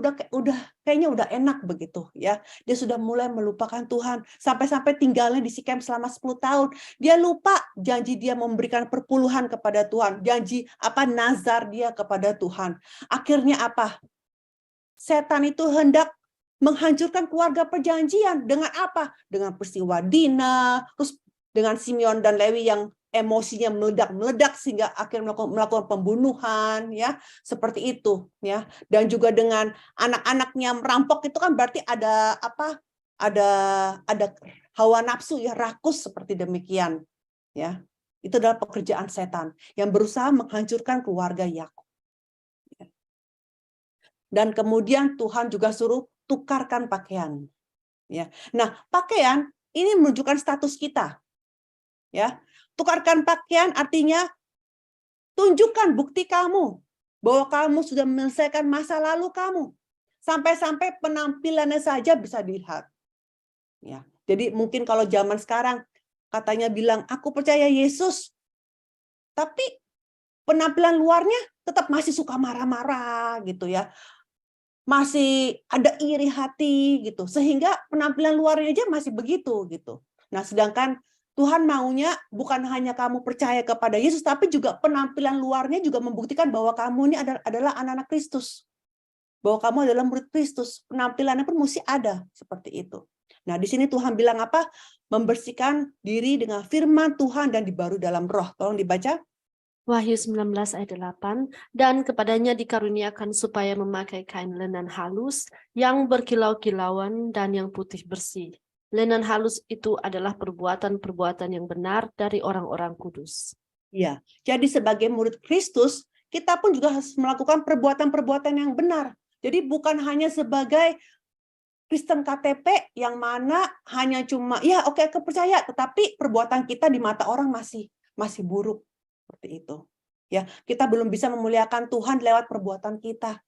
kayaknya udah enak begitu ya. Dia sudah mulai melupakan Tuhan, sampai-sampai tinggalnya di Sikem selama 10 tahun. Dia lupa janji dia memberikan perpuluhan kepada Tuhan, janji nazar dia kepada Tuhan. Akhirnya apa? Setan itu hendak menghancurkan keluarga perjanjian dengan apa? Dengan peristiwa Dina, terus dengan Simeon dan Lewi yang emosinya meledak-meledak sehingga akhirnya melakukan pembunuhan, ya, seperti itu, ya. Dan juga dengan anak-anaknya merampok, itu kan berarti ada hawa nafsu, ya, rakus seperti demikian, ya. Itu adalah pekerjaan setan yang berusaha menghancurkan keluarga Yakub. Dan kemudian Tuhan juga suruh tukarkan pakaian, ya. Nah, pakaian ini menunjukkan status kita, ya. Tukarkan pakaian artinya tunjukkan bukti kamu bahwa kamu sudah menyelesaikan masa lalu kamu. Sampai-sampai penampilannya saja bisa dilihat. Ya, jadi mungkin kalau zaman sekarang katanya bilang aku percaya Yesus, tapi penampilan luarnya tetap masih suka marah-marah gitu ya. Masih ada iri hati gitu. Sehingga penampilan luarnya aja masih begitu gitu. Nah, sedangkan Tuhan maunya bukan hanya kamu percaya kepada Yesus, tapi juga penampilan luarnya juga membuktikan bahwa kamu ini adalah anak-anak Kristus. Bahwa kamu adalah murid Kristus. Penampilannya pun mesti ada seperti itu. Nah, di sini Tuhan bilang apa? Membersihkan diri dengan firman Tuhan dan dibaharui dalam roh. Tolong dibaca. Wahyu 19 ayat 8, dan kepadanya dikaruniakan supaya memakai kain lenan halus yang berkilau-kilauan dan yang putih bersih. Lenan halus itu adalah perbuatan-perbuatan yang benar dari orang-orang kudus. Ya, jadi sebagai murid Kristus, kita pun juga harus melakukan perbuatan-perbuatan yang benar. Jadi bukan hanya sebagai Kristen KTP yang mana hanya cuma ya oke aku percaya, tetapi perbuatan kita di mata orang masih buruk seperti itu. Ya, kita belum bisa memuliakan Tuhan lewat perbuatan kita.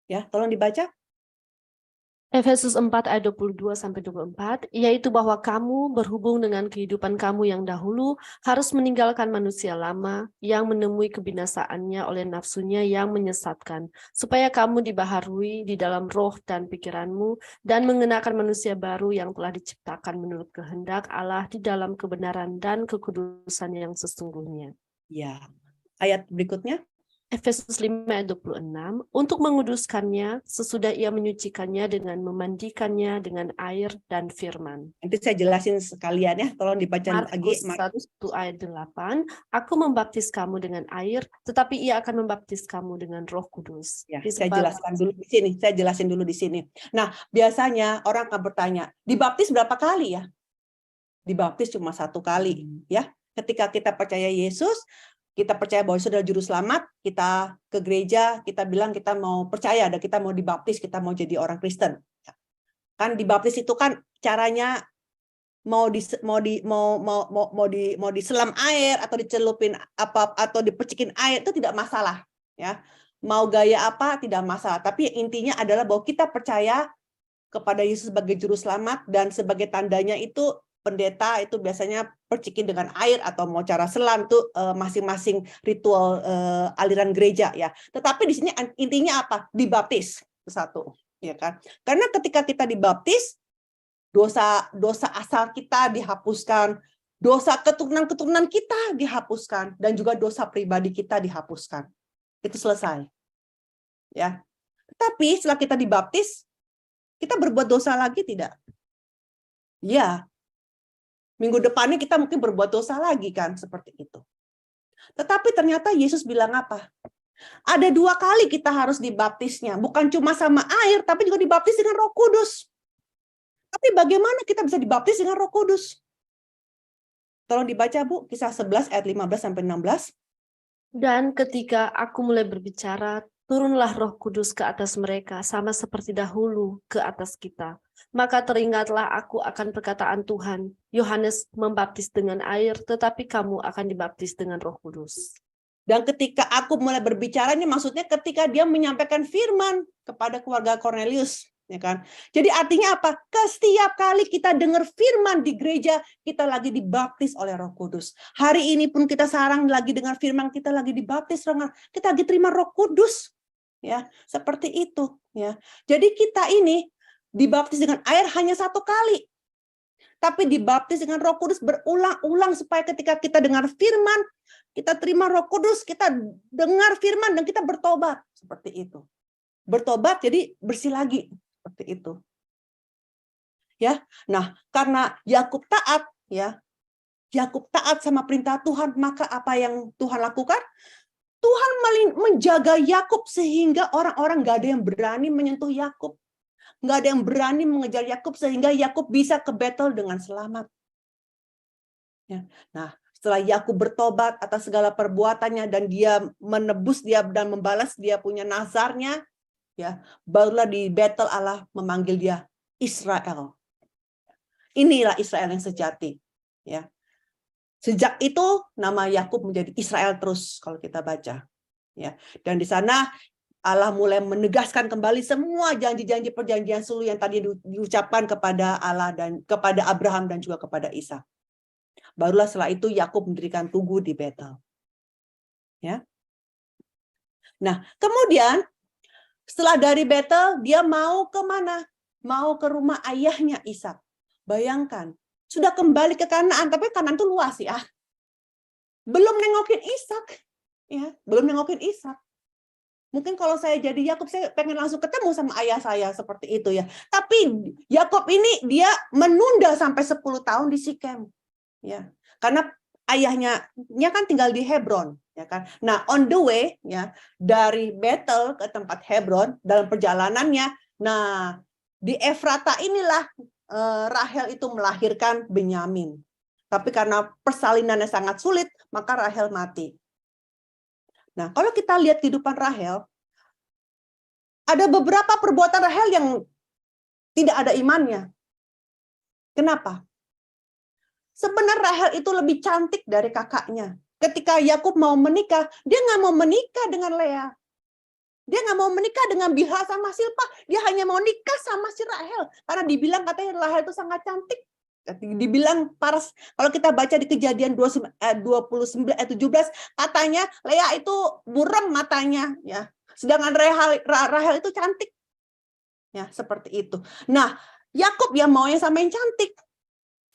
Ya, tolong dibaca. Efesus 4 ayat 22-24, yaitu bahwa kamu berhubung dengan kehidupan kamu yang dahulu harus meninggalkan manusia lama yang menemui kebinasaannya oleh nafsunya yang menyesatkan, supaya kamu dibaharui di dalam roh dan pikiranmu dan mengenakan manusia baru yang telah diciptakan menurut kehendak Allah di dalam kebenaran dan kekudusan yang sesungguhnya. Ya. Ayat berikutnya. Efesus 5 ayat 26, untuk menguduskannya sesudah ia menyucikannya dengan memandikannya dengan air dan firman. Nanti saya jelasin sekalian ya, tolong dibaca lagi. Markus 1 ayat 8, aku membaptis kamu dengan air, tetapi ia akan membaptis kamu dengan Roh Kudus. Ya, saya jelaskan dulu di sini. Saya jelasin dulu di sini. Nah, biasanya orang akan bertanya, dibaptis berapa kali ya? Dibaptis cuma 1 kali, ya. Ketika kita percaya Yesus, kita percaya bahwa Yesus adalah juru selamat, kita ke gereja, kita bilang kita mau percaya dan kita mau dibaptis, kita mau jadi orang Kristen. Kan dibaptis itu kan caranya mau diselam air atau dicelupin apa atau dipercikin air itu tidak masalah, ya. Mau gaya apa tidak masalah, tapi intinya adalah bahwa kita percaya kepada Yesus sebagai juru selamat, dan sebagai tandanya itu pendeta itu biasanya percikin dengan air atau mau cara selam tuh masing-masing ritual aliran gereja ya. Tetapi di sini intinya apa? Dibaptis satu, ya kan? Karena ketika kita dibaptis, dosa asal kita dihapuskan, dosa keturunan kita dihapuskan, dan juga dosa pribadi kita dihapuskan. Itu selesai. Ya. Tapi setelah kita dibaptis, kita berbuat dosa lagi tidak? Ya. Minggu depannya kita mungkin berbuat dosa lagi kan, seperti itu. Tetapi ternyata Yesus bilang apa? Ada 2 kali kita harus dibaptisnya, bukan cuma sama air, tapi juga dibaptis dengan Roh Kudus. Tapi bagaimana kita bisa dibaptis dengan Roh Kudus? Tolong dibaca Bu, Kisah 11 ayat 15-16. Dan ketika aku mulai berbicara, turunlah Roh Kudus ke atas mereka, sama seperti dahulu ke atas kita. Maka teringatlah aku akan perkataan Tuhan, Yohanes membaptis dengan air, tetapi kamu akan dibaptis dengan Roh Kudus. Dan ketika aku mulai berbicara, ini maksudnya ketika dia menyampaikan firman kepada keluarga Cornelius, ya kan? Jadi artinya apa? Setiap kali kita dengar firman di gereja, kita lagi dibaptis oleh Roh Kudus. Hari ini pun kita sekarang lagi dengar firman, kita lagi dibaptis, kita lagi terima Roh Kudus, ya, seperti itu, ya. Jadi kita ini dibaptis dengan air hanya 1 kali, tapi dibaptis dengan Roh Kudus berulang-ulang supaya ketika kita dengar firman, kita terima Roh Kudus, kita dengar firman dan kita bertobat, seperti itu. Bertobat jadi bersih lagi, seperti itu. Ya. Nah, karena Yakub taat, ya. Yakub taat sama perintah Tuhan, maka apa yang Tuhan lakukan? Tuhan menjaga Yakub sehingga orang-orang nggak ada yang berani menyentuh Yakub. Nggak ada yang berani mengejar Yakub sehingga Yakub bisa ke Betel dengan selamat. Ya. Nah, setelah Yakub bertobat atas segala perbuatannya dan dia menebus dia dan membalas dia punya nazarnya, ya, barulah di Betel Allah memanggil dia Israel. Inilah Israel yang sejati, ya. Sejak itu nama Yakub menjadi Israel terus kalau kita baca, ya. Dan di sana Allah mulai menegaskan kembali semua janji-janji perjanjian sulu yang tadi diucapkan kepada Allah dan kepada Abraham dan juga kepada Ishak. Barulah setelah itu Yakub mendirikan tugu di Betel. Ya. Nah, kemudian setelah dari Betel dia mau ke mana? Mau ke rumah ayahnya Ishak. Bayangkan, sudah kembali ke Kanaan, tapi Kanaan itu luas ya. Belum nengokin Ishak. Ya, belum nengokin Ishak. Mungkin kalau saya jadi Yakub, saya pengen langsung ketemu sama ayah saya seperti itu ya. Tapi Yakub ini dia menunda sampai 10 tahun di Sikem. Ya. Karena ayahnya kan tinggal di Hebron, ya kan. Nah, on the way ya dari Betel ke tempat Hebron dalam perjalanannya, nah di Efrata inilah Rahel itu melahirkan Benyamin. Tapi karena persalinannya sangat sulit, maka Rahel mati. Nah, kalau kita lihat kehidupan Rahel, ada beberapa perbuatan Rahel yang tidak ada imannya. Kenapa? Sebenarnya Rahel itu lebih cantik dari kakaknya. Ketika Yakub mau menikah, dia nggak mau menikah dengan Lea. Dia nggak mau menikah dengan Bilha sama Silpa. Dia hanya mau nikah sama si Rahel. Karena dibilang katanya Rahel itu sangat cantik. Dibilang paras, kalau kita baca di Kejadian 17, katanya Lea itu buram matanya, ya. Sedangkan Rahel itu cantik. Ya, seperti itu. Nah, Yakub yang maunya sama yang cantik.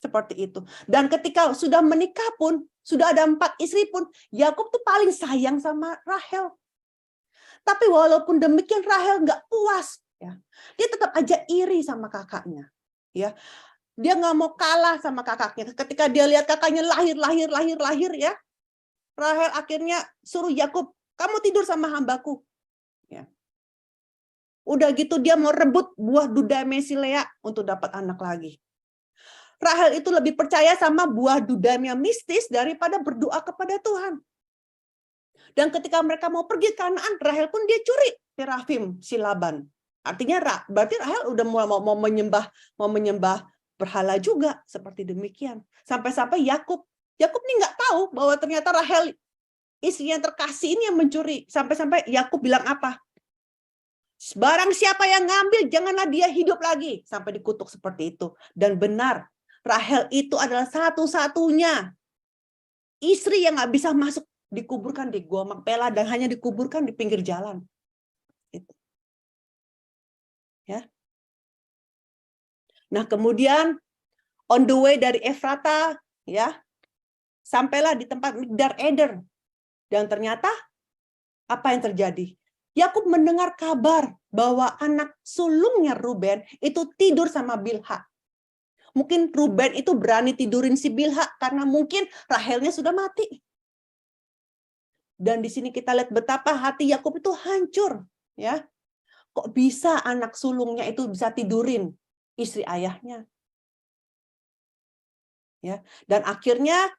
Seperti itu. Dan ketika sudah menikah pun, sudah ada 4 istri pun, Yakub tuh paling sayang sama Rahel. Tapi walaupun demikian Rahel nggak puas, ya. Dia tetap aja iri sama kakaknya, ya. Dia nggak mau kalah sama kakaknya. Ketika dia lihat kakaknya lahir, ya, Rahel akhirnya suruh Yakub, kamu tidur sama hambaku. Ya. Udah gitu dia mau rebut buah dudame si Lea untuk dapat anak lagi. Rahel itu lebih percaya sama buah dudame yang mistis daripada berdoa kepada Tuhan. Dan ketika mereka mau pergi ke Kanaan, Rahel pun dia curi terafim si Laban. Artinya berarti Rahel udah mau menyembah berhala juga, seperti demikian. Sampai-sampai Yakub nih nggak tahu bahwa ternyata Rahel istri yang terkasih ini yang mencuri. Sampai-sampai Yakub bilang apa? Barang siapa yang ngambil, janganlah dia hidup lagi. Sampai dikutuk seperti itu. Dan benar, Rahel itu adalah satu-satunya istri yang nggak bisa masuk, dikuburkan di Gua Makpela dan hanya dikuburkan di pinggir jalan. Itu. Ya. Nah, kemudian on the way dari Efrata, ya, sampailah di tempat Migdal Eder. Dan ternyata apa yang terjadi? Yakub mendengar kabar bahwa anak sulungnya Ruben itu tidur sama Bilha. Mungkin Ruben itu berani tidurin si Bilha karena mungkin Rahelnya sudah mati. Dan di sini kita lihat betapa hati Yakub itu hancur, ya. Kok bisa anak sulungnya itu bisa tidurin istri ayahnya? Ya, dan akhirnya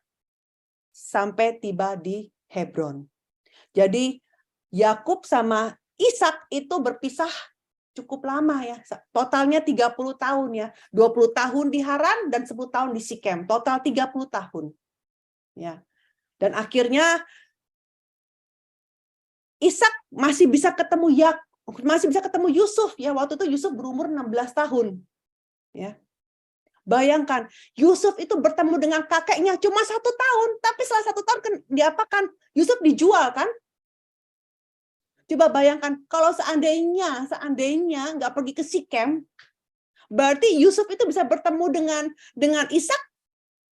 sampai tiba di Hebron. Jadi Yakub sama Ishak itu berpisah cukup lama, ya. Totalnya 30 tahun, ya. 20 tahun di Haran dan 10 tahun di Sikem. Total 30 tahun. Ya. Dan akhirnya Ishak masih bisa ketemu Yusuf, ya. Waktu itu Yusuf berumur 16 tahun. Ya. Bayangkan, Yusuf itu bertemu dengan kakeknya cuma 1 tahun, tapi setelah 1 tahun diapakan? Yusuf dijual, kan? Coba bayangkan, kalau seandainya nggak pergi ke Sikem, berarti Yusuf itu bisa bertemu dengan Ishak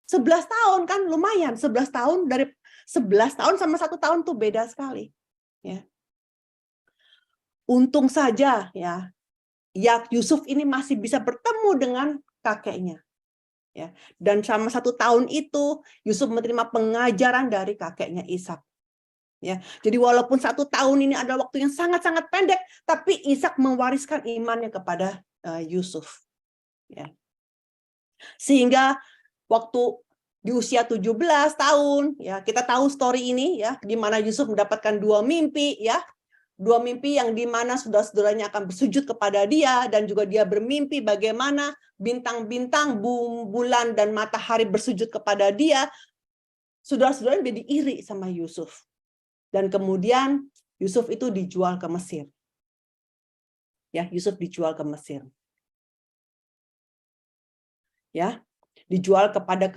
11 tahun, kan? Lumayan, 11 tahun dari 11 tahun sama 1 tahun tuh beda sekali. Ya. Untung saja, ya, Yusuf ini masih bisa bertemu dengan kakeknya. Ya. Dan selama 1 tahun itu Yusuf menerima pengajaran dari kakeknya Ishak. Ya. Jadi walaupun 1 tahun ini adalah waktu yang sangat-sangat pendek, tapi Ishak mewariskan imannya kepada Yusuf. Ya. Sehingga waktu di usia 17 tahun, ya, kita tahu story ini, ya, di mana Yusuf mendapatkan 2 mimpi, ya. 2 mimpi yang di mana saudara-saudaranya akan bersujud kepada dia, dan juga dia bermimpi bagaimana bintang-bintang, bulan, dan matahari bersujud kepada dia. Saudara-saudaranya jadi iri sama Yusuf. Dan kemudian Yusuf itu dijual ke Mesir. Ya, Yusuf dijual ke Mesir. Ya, dijual kepada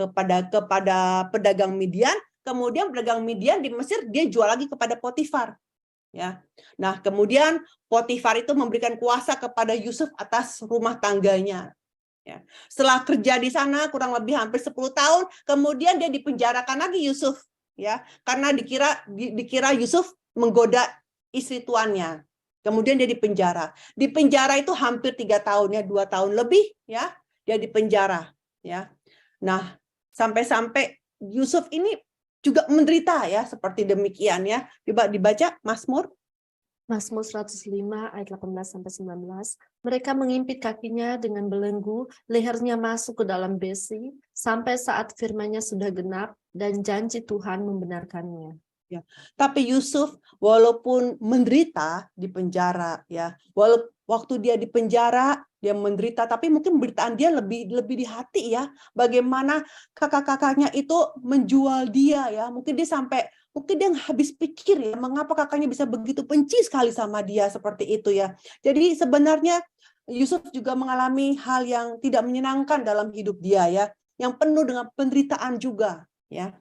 pedagang Midian, kemudian pedagang Midian di Mesir dia jual lagi kepada Potifar. Ya. Nah, kemudian Potifar itu memberikan kuasa kepada Yusuf atas rumah tangganya. Ya. Setelah kerja di sana kurang lebih hampir 10 tahun, kemudian dia dipenjarakan lagi Yusuf, ya, karena dikira Yusuf menggoda istri tuannya. Kemudian dia dipenjara. Di penjara itu hampir 3 tahun, ya, 2 tahun lebih, ya, dia dipenjara, ya. Nah, sampai-sampai Yusuf ini juga menderita, ya, seperti demikian, ya. Coba dibaca Mazmur 105 ayat 18-19. Mereka mengimpit kakinya dengan belenggu, lehernya masuk ke dalam besi, sampai saat firman-Nya sudah genap dan janji Tuhan membenarkannya. Tapi Yusuf walaupun menderita di penjara, ya, waktu dia di penjara dia menderita, tapi mungkin beritaan dia lebih di hati, ya. Bagaimana kakak-kakaknya itu menjual dia, ya. Mungkin dia habis pikir, ya, mengapa kakaknya bisa begitu benci sekali sama dia seperti itu, ya. Jadi sebenarnya Yusuf juga mengalami hal yang tidak menyenangkan dalam hidup dia, ya, yang penuh dengan penderitaan juga, ya.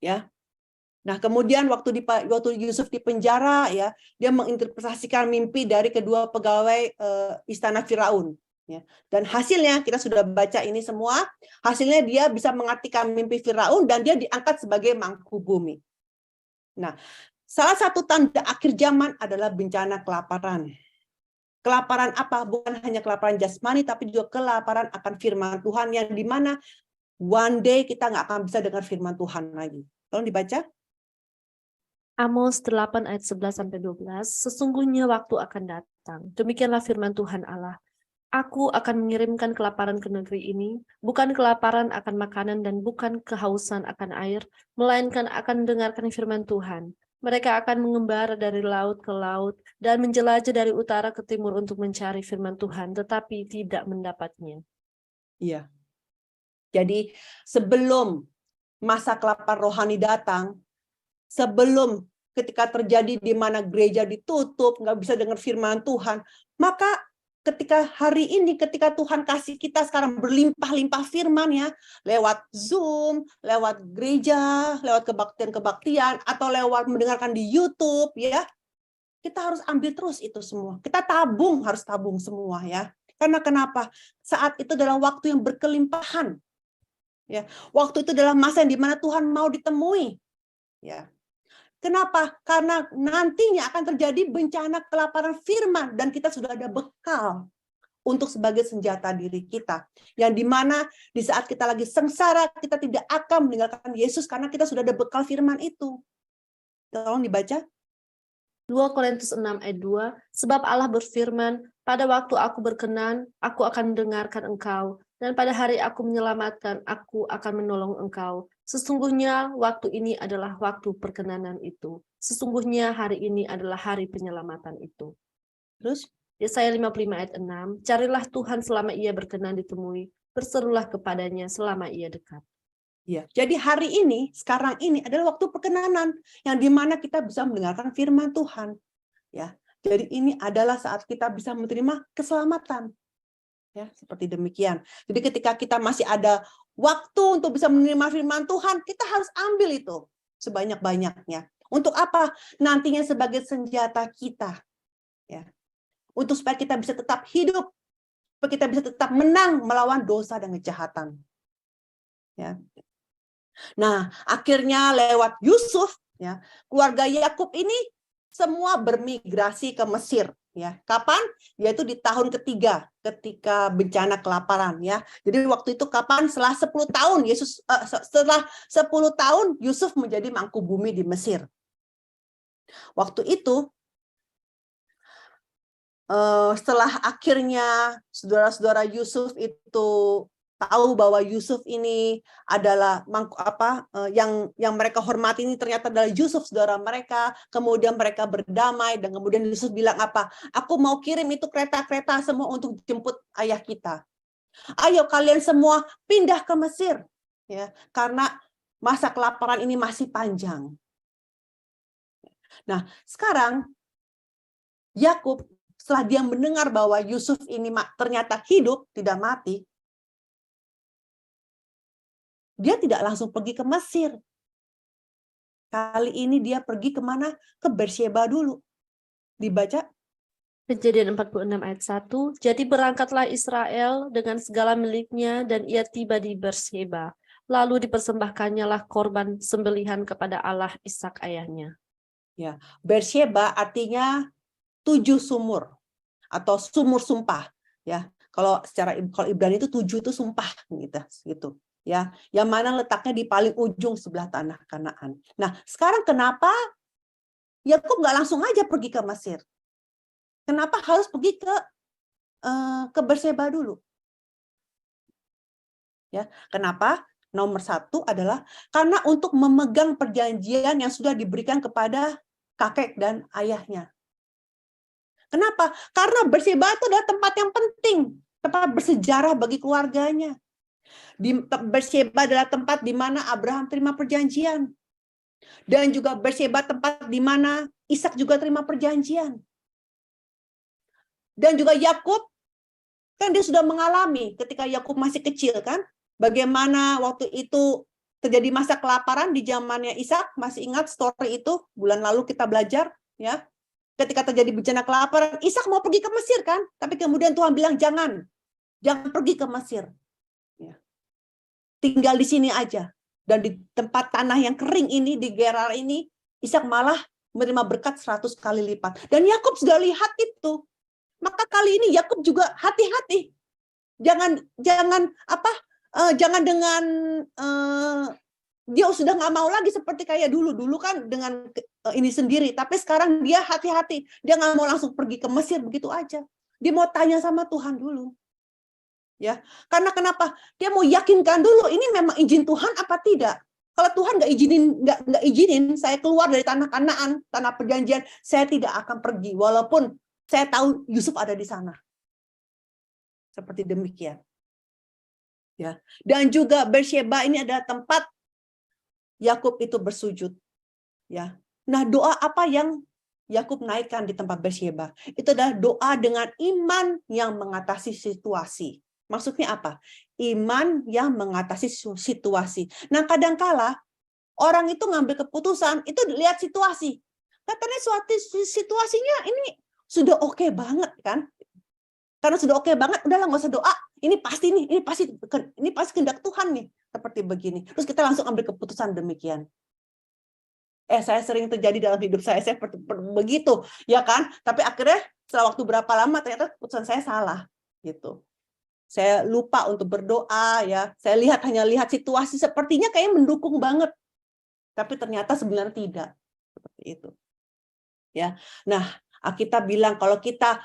Ya. Nah, kemudian waktu Yusuf di penjara, ya, dia menginterpretasikan mimpi dari kedua pegawai istana Firaun, ya. Dan hasilnya kita sudah baca ini semua, hasilnya dia bisa mengartikan mimpi Firaun dan dia diangkat sebagai mangku bumi. Nah, salah satu tanda akhir zaman adalah bencana kelaparan. Kelaparan apa? Bukan hanya kelaparan jasmani, tapi juga kelaparan akan firman Tuhan, yang dimana one day kita nggak akan bisa dengar firman Tuhan lagi. Tolong dibaca. Amos 8 ayat 11-12, sesungguhnya waktu akan datang. Demikianlah firman Tuhan Allah. Aku akan mengirimkan kelaparan ke negeri ini, bukan kelaparan akan makanan dan bukan kehausan akan air, melainkan akan mendengarkan firman Tuhan. Mereka akan mengembara dari laut ke laut dan menjelajah dari utara ke timur untuk mencari firman Tuhan, tetapi tidak mendapatnya. Iya. Jadi sebelum masa kelaparan rohani datang, sebelum ketika terjadi di mana gereja ditutup, nggak bisa dengar firman Tuhan, maka ketika hari ini, ketika Tuhan kasih kita sekarang berlimpah-limpah firman, ya, lewat Zoom, lewat gereja, lewat kebaktian-kebaktian, atau lewat mendengarkan di YouTube, ya, kita harus ambil terus itu semua. Kita harus tabung semua, ya. Karena kenapa? Saat itu adalah waktu yang berkelimpahan. Ya, waktu itu adalah masa yang dimana Tuhan mau ditemui. Ya. Kenapa? Karena nantinya akan terjadi bencana kelaparan firman dan kita sudah ada bekal untuk sebagai senjata diri kita. Yang dimana di saat kita lagi sengsara, kita tidak akan meninggalkan Yesus karena kita sudah ada bekal firman itu. Tolong dibaca. 2 Korintus 6 ayat 2, sebab Allah berfirman, pada waktu aku berkenan, aku akan mendengarkan engkau, dan pada hari aku menyelamatkan, aku akan menolong engkau. Sesungguhnya waktu ini adalah waktu perkenanan itu. Sesungguhnya hari ini adalah hari penyelamatan itu. Terus Yesaya 55 ayat 6, carilah Tuhan selama ia berkenan ditemui, berserulah kepadanya selama ia dekat. Ya, jadi hari ini, sekarang ini adalah waktu perkenanan yang dimana kita bisa mendengarkan firman Tuhan. Ya, jadi ini adalah saat kita bisa menerima keselamatan. Ya, seperti demikian. Jadi ketika kita masih ada waktu untuk bisa menerima firman Tuhan, kita harus ambil itu sebanyak-banyaknya. Untuk apa? Nantinya sebagai senjata kita. Ya. Untuk supaya kita bisa tetap hidup, supaya kita bisa tetap menang melawan dosa dan kejahatan. Ya. Nah, akhirnya lewat Yusuf, ya, keluarga Yakub ini semua bermigrasi ke Mesir. Ya, kapan? Yaitu di tahun ketiga ketika bencana kelaparan. Ya, jadi waktu itu kapan? Setelah 10 tahun setelah 10 tahun Yusuf menjadi mangku bumi di Mesir. Waktu itu setelah akhirnya saudara-saudara Yusuf itu tahu bahwa Yusuf ini adalah yang mereka hormati ini ternyata adalah Yusuf saudara mereka, kemudian mereka berdamai dan kemudian Yusuf bilang apa? Aku mau kirim itu kereta-kereta semua untuk jemput ayah kita. Ayo kalian semua pindah ke Mesir, ya, karena masa kelaparan ini masih panjang. Nah, sekarang Yakub setelah dia mendengar bahwa Yusuf ini ternyata hidup, tidak mati, dia tidak langsung pergi ke Mesir. Kali ini dia pergi kemana? Ke Beersheba dulu. Dibaca. Kejadian 46 ayat 1, jadi berangkatlah Israel dengan segala miliknya dan ia tiba di Beersheba. Lalu dipersembahkannyalah korban sembelihan kepada Allah Ishak ayahnya. Ya, Beersheba artinya 7 sumur atau sumur sumpah. Ya, kalau Ibrani itu 7 itu sumpah gitu. Ya, yang mana letaknya di paling ujung sebelah tanah Kanaan. Nah, sekarang kenapa Yakub nggak langsung aja pergi ke Mesir? Kenapa harus pergi ke Beersheba dulu? Ya, kenapa? Nomor satu adalah karena untuk memegang perjanjian yang sudah diberikan kepada kakek dan ayahnya. Kenapa? Karena Berseba itu adalah tempat yang penting, tempat bersejarah bagi keluarganya. Berseba adalah tempat di mana Abraham terima perjanjian. Dan juga Berseba tempat di mana Ishak juga terima perjanjian. Dan juga Yakub, kan dia sudah mengalami ketika Yakub masih kecil kan, bagaimana waktu itu terjadi masa kelaparan di zamannya Ishak. Masih ingat story itu, bulan lalu kita belajar ya. Ketika terjadi bencana kelaparan, Ishak mau pergi ke Mesir kan, tapi kemudian Tuhan bilang jangan pergi ke Mesir. Ya. Tinggal di sini aja. Dan di tempat tanah yang kering ini, di Gerar ini, Ishak malah menerima berkat 100 kali lipat. Dan Yakub sudah lihat itu. Maka kali ini Yakub juga hati-hati. Jangan dengan dia sudah nggak mau lagi seperti kayak dulu kan dengan ini sendiri, tapi sekarang dia hati-hati, dia nggak mau langsung pergi ke Mesir begitu aja, dia mau tanya sama Tuhan dulu, ya, karena kenapa? Dia mau yakinkan dulu ini memang izin Tuhan apa tidak. Kalau Tuhan nggak izinin saya keluar dari tanah Kanaan, tanah perjanjian, saya tidak akan pergi, walaupun saya tahu Yusuf ada di sana, seperti demikian, ya. Dan juga Berseba ini adalah tempat Yakub itu bersujud, ya. Nah, doa apa yang Yakub naikkan di tempat Berseba? Itu adalah doa dengan iman yang mengatasi situasi. Maksudnya apa? Iman yang mengatasi situasi. Nah, kadangkala orang itu ngambil keputusan itu lihat situasi. Katanya suatu situasinya ini sudah oke banget kan? Karena sudah oke banget, udahlah nggak usah doa. Ini pasti kehendak Tuhan nih. Seperti begini. Terus kita langsung ambil keputusan demikian. Saya sering terjadi dalam hidup saya begitu, ya kan? Tapi akhirnya setelah waktu berapa lama ternyata keputusan saya salah, gitu. Saya lupa untuk berdoa, ya. Saya hanya lihat situasi sepertinya kayak mendukung banget, tapi ternyata sebenarnya tidak, seperti itu. Ya. Nah, Alkitab bilang kalau kita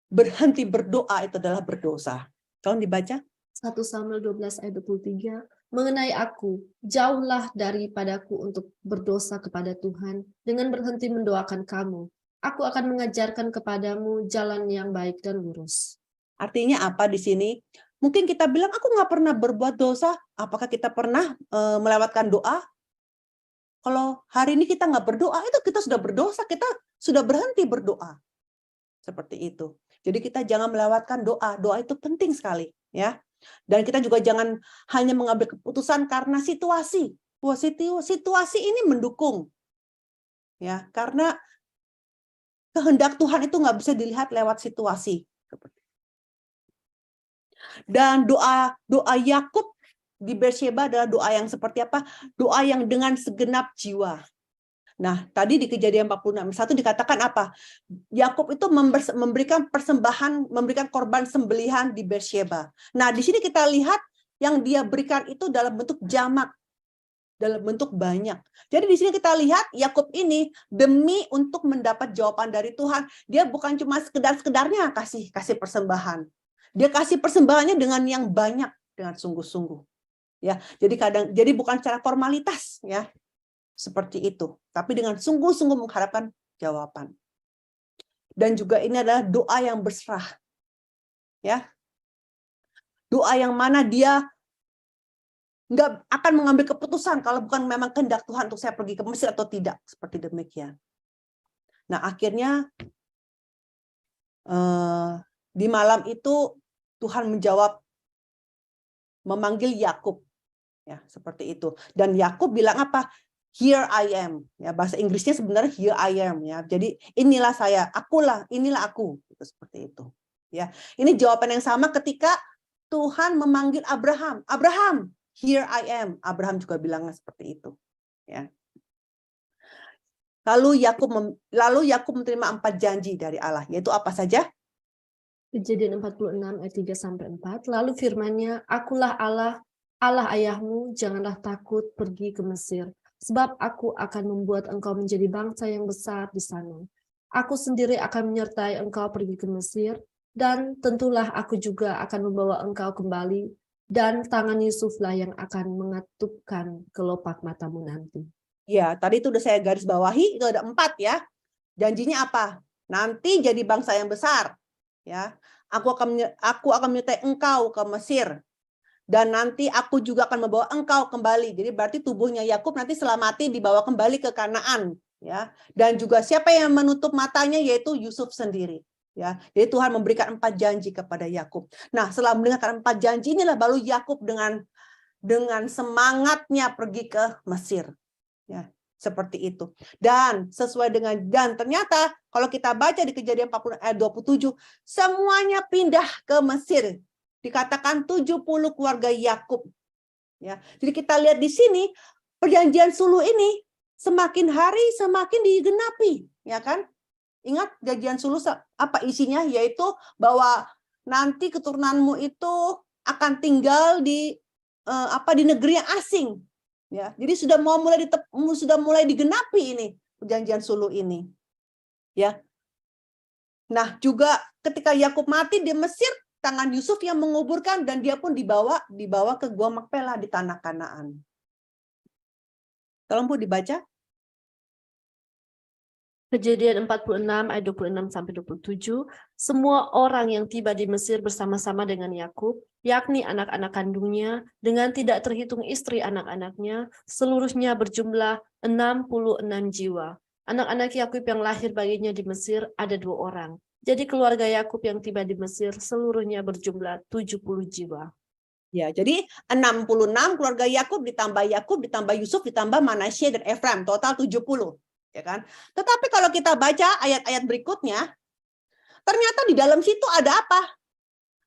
berhenti berdoa itu adalah berdosa. Tolong dibaca. 1 Samuel 12 ayat 23, mengenai aku, jauhlah daripadaku untuk berdosa kepada Tuhan dengan berhenti mendoakan kamu. Aku akan mengajarkan kepadamu jalan yang baik dan lurus. Artinya apa di sini? Mungkin kita bilang, aku nggak pernah berbuat dosa. Apakah kita pernah melewatkan doa? Kalau hari ini kita nggak berdoa, itu kita sudah berdosa, kita sudah berhenti berdoa. Seperti itu. Jadi kita jangan melewatkan doa. Doa itu penting sekali, ya. Dan kita juga jangan hanya mengambil keputusan karena situasi. Situasi ini mendukung, ya, karena kehendak Tuhan itu nggak bisa dilihat lewat situasi. Dan doa Yakub di Berseba adalah doa yang seperti apa? Doa yang dengan segenap jiwa. Nah, tadi di Kejadian 46:1 dikatakan apa? Yakub itu memberikan persembahan, memberikan korban sembelihan di Berseba. Nah, di sini kita lihat yang dia berikan itu dalam bentuk jamak, dalam bentuk banyak. Jadi di sini kita lihat Yakub ini demi untuk mendapat jawaban dari Tuhan, dia bukan cuma sekedarnya kasih persembahan. Dia kasih persembahannya dengan yang banyak, dengan sungguh-sungguh. Ya, jadi bukan secara formalitas, ya. Seperti itu, tapi dengan sungguh-sungguh mengharapkan jawaban. Dan juga ini adalah doa yang berserah, ya, doa yang mana dia nggak akan mengambil keputusan kalau bukan memang kehendak Tuhan untuk saya pergi ke Mesir atau tidak, seperti demikian. Nah, akhirnya di malam itu Tuhan menjawab, memanggil Yakub, ya, seperti itu. Dan Yakub bilang apa? Here I am, ya, bahasa Inggrisnya sebenarnya here I am, ya. Jadi inilah saya, akulah, inilah aku, gitu, seperti itu. Ya, ini jawaban yang sama ketika Tuhan memanggil Abraham, Abraham, here I am. Abraham juga bilangnya seperti itu, ya. Lalu Yakub menerima 4 janji dari Allah, yaitu apa saja? Kejadian 46 ayat 3-4. Lalu firman-Nya, akulah Allah ayahmu, janganlah takut pergi ke Mesir. Sebab aku akan membuat engkau menjadi bangsa yang besar di sana. Aku sendiri akan menyertai engkau pergi ke Mesir, dan tentulah aku juga akan membawa engkau kembali dan tangan Yusuflah yang akan mengatupkan kelopak matamu nanti. Ya, tadi itu udah saya garis bawahi, itu ada 4 ya. Janjinya apa? Nanti jadi bangsa yang besar. Ya, aku akan menyertai engkau ke Mesir. Dan nanti aku juga akan membawa engkau kembali. Jadi berarti tubuhnya Yakub nanti selamati dibawa kembali ke Kanaan. Ya, dan juga siapa yang menutup matanya yaitu Yusuf sendiri. Ya, jadi Tuhan memberikan 4 janji kepada Yakub. Nah, setelah mendengarkan 4 janji inilah baru Yakub dengan semangatnya pergi ke Mesir. Ya, seperti itu. Dan sesuai dengan ternyata kalau kita baca di Kejadian 40 ayat 27, semuanya pindah ke Mesir. Dikatakan 70 keluarga Yakub. Ya. Jadi kita lihat di sini perjanjian suluh ini semakin hari semakin digenapi, ya kan? Ingat perjanjian suluh apa isinya? Yaitu bahwa nanti keturunanmu itu akan tinggal di negeri yang asing. Ya, jadi sudah mulai digenapi ini perjanjian suluh ini. Ya. Nah, juga ketika Yakub mati di Mesir, tangan Yusuf yang menguburkan dan dia pun dibawa ke Gua Makpela di tanah Kanaan. Tolong Bu dibaca. Kejadian 46 ayat 26 sampai 27, semua orang yang tiba di Mesir bersama-sama dengan Yakub, yakni anak-anak kandungnya, dengan tidak terhitung istri anak-anaknya, seluruhnya berjumlah 66 jiwa. Anak-anak Yakub yang lahir baginya di Mesir ada 2 orang. Jadi keluarga Yakub yang tiba di Mesir seluruhnya berjumlah 70 jiwa. Ya, jadi 66 keluarga Yakub ditambah Yusuf ditambah Manasye dan Efraim, total 70. Ya kan? Tetapi kalau kita baca ayat-ayat berikutnya, ternyata di dalam situ ada apa?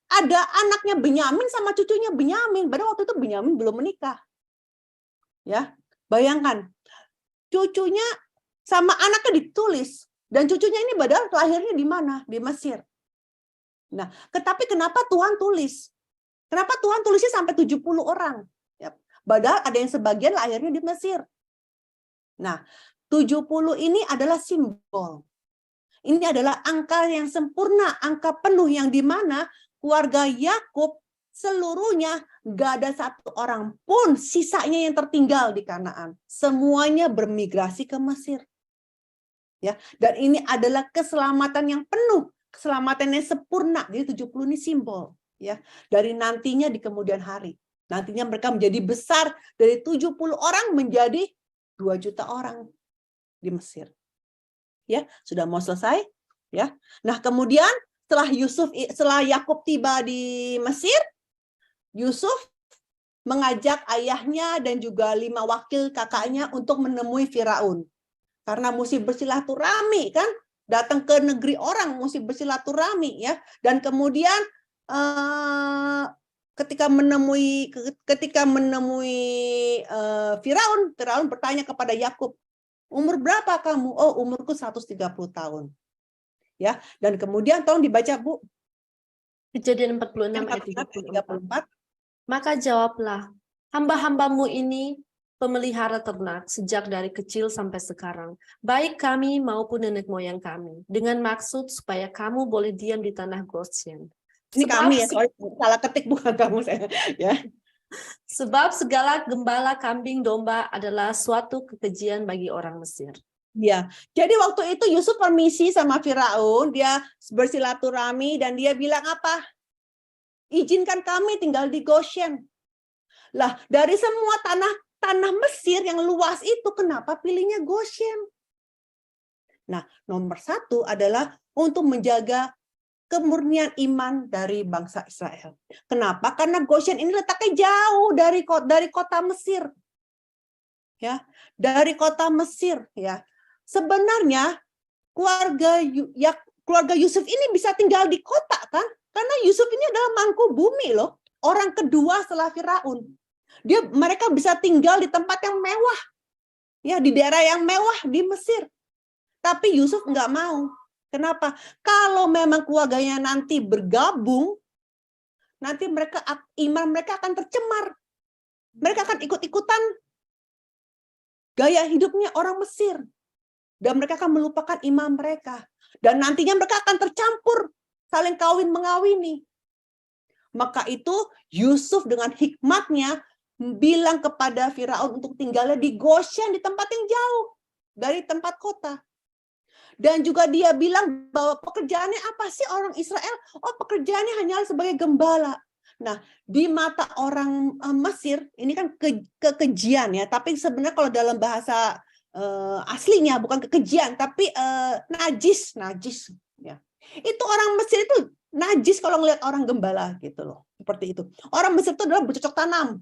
Ada anaknya Benyamin sama cucunya Benyamin. Padahal waktu itu Benyamin belum menikah. Ya, bayangkan. Cucunya sama anaknya ditulis. Dan cucunya ini padahal lahirnya di mana? Di Mesir. Nah, tetapi kenapa Tuhan tulis? Kenapa Tuhan tulisnya sampai 70 orang? Ya, padahal ada yang sebagian lahirnya di Mesir. Nah, 70 ini adalah simbol. Ini adalah angka yang sempurna, angka penuh yang dimana keluarga Yakub seluruhnya gak ada 1 orang pun sisanya yang tertinggal di Kanaan. Semuanya bermigrasi ke Mesir. Ya, dan ini adalah keselamatan yang penuh, keselamatan yang sempurna. Jadi 70 ini simbol, ya, dari nantinya di kemudian hari. Nantinya mereka menjadi besar dari 70 orang menjadi 2 juta orang di Mesir. Ya, sudah mau selesai, ya. Nah, kemudian setelah Yakub tiba di Mesir, Yusuf mengajak ayahnya dan juga 5 wakil kakaknya untuk menemui Firaun. Karena mesti bersilaturahmi kan, datang ke negeri orang mesti bersilaturahmi ya. Dan kemudian ketika menemui Firaun bertanya kepada Yakub, umur berapa kamu? Oh, umurku 130 tahun. Ya, dan kemudian tolong dibaca, Bu. Kejadian 46 ayat 34. Maka jawablah, hamba-hambamu ini pemelihara ternak sejak dari kecil sampai sekarang, baik kami maupun nenek moyang kami, dengan maksud supaya kamu boleh diam di tanah Goshen. Ini kami ya, sorry, salah ketik bukan kamu saya. Ya. Sebab segala gembala kambing domba adalah suatu kekejian bagi orang Mesir. Ya, jadi waktu itu Yusuf permisi sama Firaun, dia bersilaturahmi dan dia bilang apa? Izinkan kami tinggal di Goshen. Lah, dari semua tanah Mesir yang luas itu, kenapa pilihnya Goshen? Nah, nomor 1 adalah untuk menjaga kemurnian iman dari bangsa Israel. Kenapa? Karena Goshen ini letaknya jauh dari kota Mesir. Ya, dari kota Mesir ya. Sebenarnya keluarga Yusuf ini bisa tinggal di kota kan? Karena Yusuf ini adalah mangku bumi loh, orang kedua setelah Firaun. Mereka bisa tinggal di tempat yang mewah. Ya, di daerah yang mewah di Mesir. Tapi Yusuf nggak mau. Kenapa? Kalau memang keluarganya nanti bergabung, nanti iman mereka akan tercemar. Mereka akan ikut-ikutan gaya hidupnya orang Mesir. Dan mereka akan melupakan iman mereka. Dan nantinya mereka akan tercampur, saling kawin mengawini. Maka itu Yusuf dengan hikmatnya bilang kepada Firaun untuk tinggalnya di Goshen, di tempat yang jauh dari tempat kota. Dan juga dia bilang bahwa pekerjaannya apa sih orang Israel? Oh, pekerjaannya hanya sebagai gembala. Nah, di mata orang Mesir, ini kan kekejian ya, tapi sebenarnya kalau dalam bahasa aslinya bukan kekejian, tapi najis ya. Itu orang Mesir itu najis kalau ngelihat orang gembala gitu loh, seperti itu. Orang Mesir itu adalah bercocok tanam,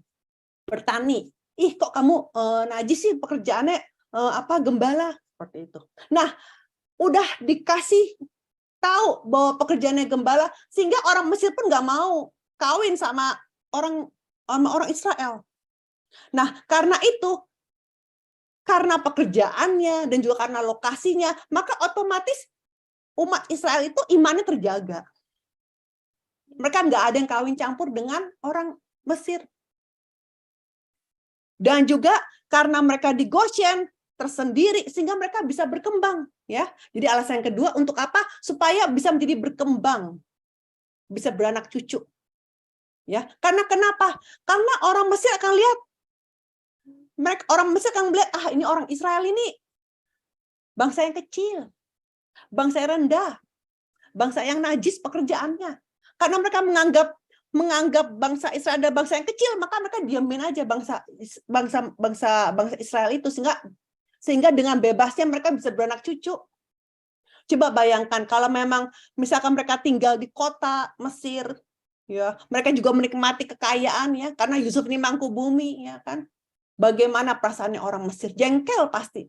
bertani. Ih, kok kamu najis sih pekerjaannya gembala, seperti itu. Nah, udah dikasih tahu bahwa pekerjaannya gembala, sehingga orang Mesir pun nggak mau kawin sama orang Israel. Nah, karena itu, karena pekerjaannya dan juga karena lokasinya, maka otomatis umat Israel itu imannya terjaga. Mereka nggak ada yang kawin campur dengan orang Mesir. Dan juga karena mereka di Goshen tersendiri, sehingga mereka bisa berkembang. Ya, jadi alasan yang kedua untuk apa? Supaya bisa menjadi berkembang, bisa beranak cucu. Ya, karena kenapa? Karena orang Mesir akan lihat, orang Mesir akan melihat, ini orang Israel ini bangsa yang kecil, bangsa yang rendah, bangsa yang najis pekerjaannya. Karena mereka menganggap bangsa Israel adalah bangsa yang kecil, maka mereka diamin aja bangsa Israel itu, sehingga dengan bebasnya mereka bisa beranak cucu. Coba bayangkan kalau memang misalkan mereka tinggal di kota Mesir, ya, mereka juga menikmati kekayaan ya, karena Yusuf ini mangku bumi ya kan. Bagaimana perasaannya orang Mesir? Jengkel pasti.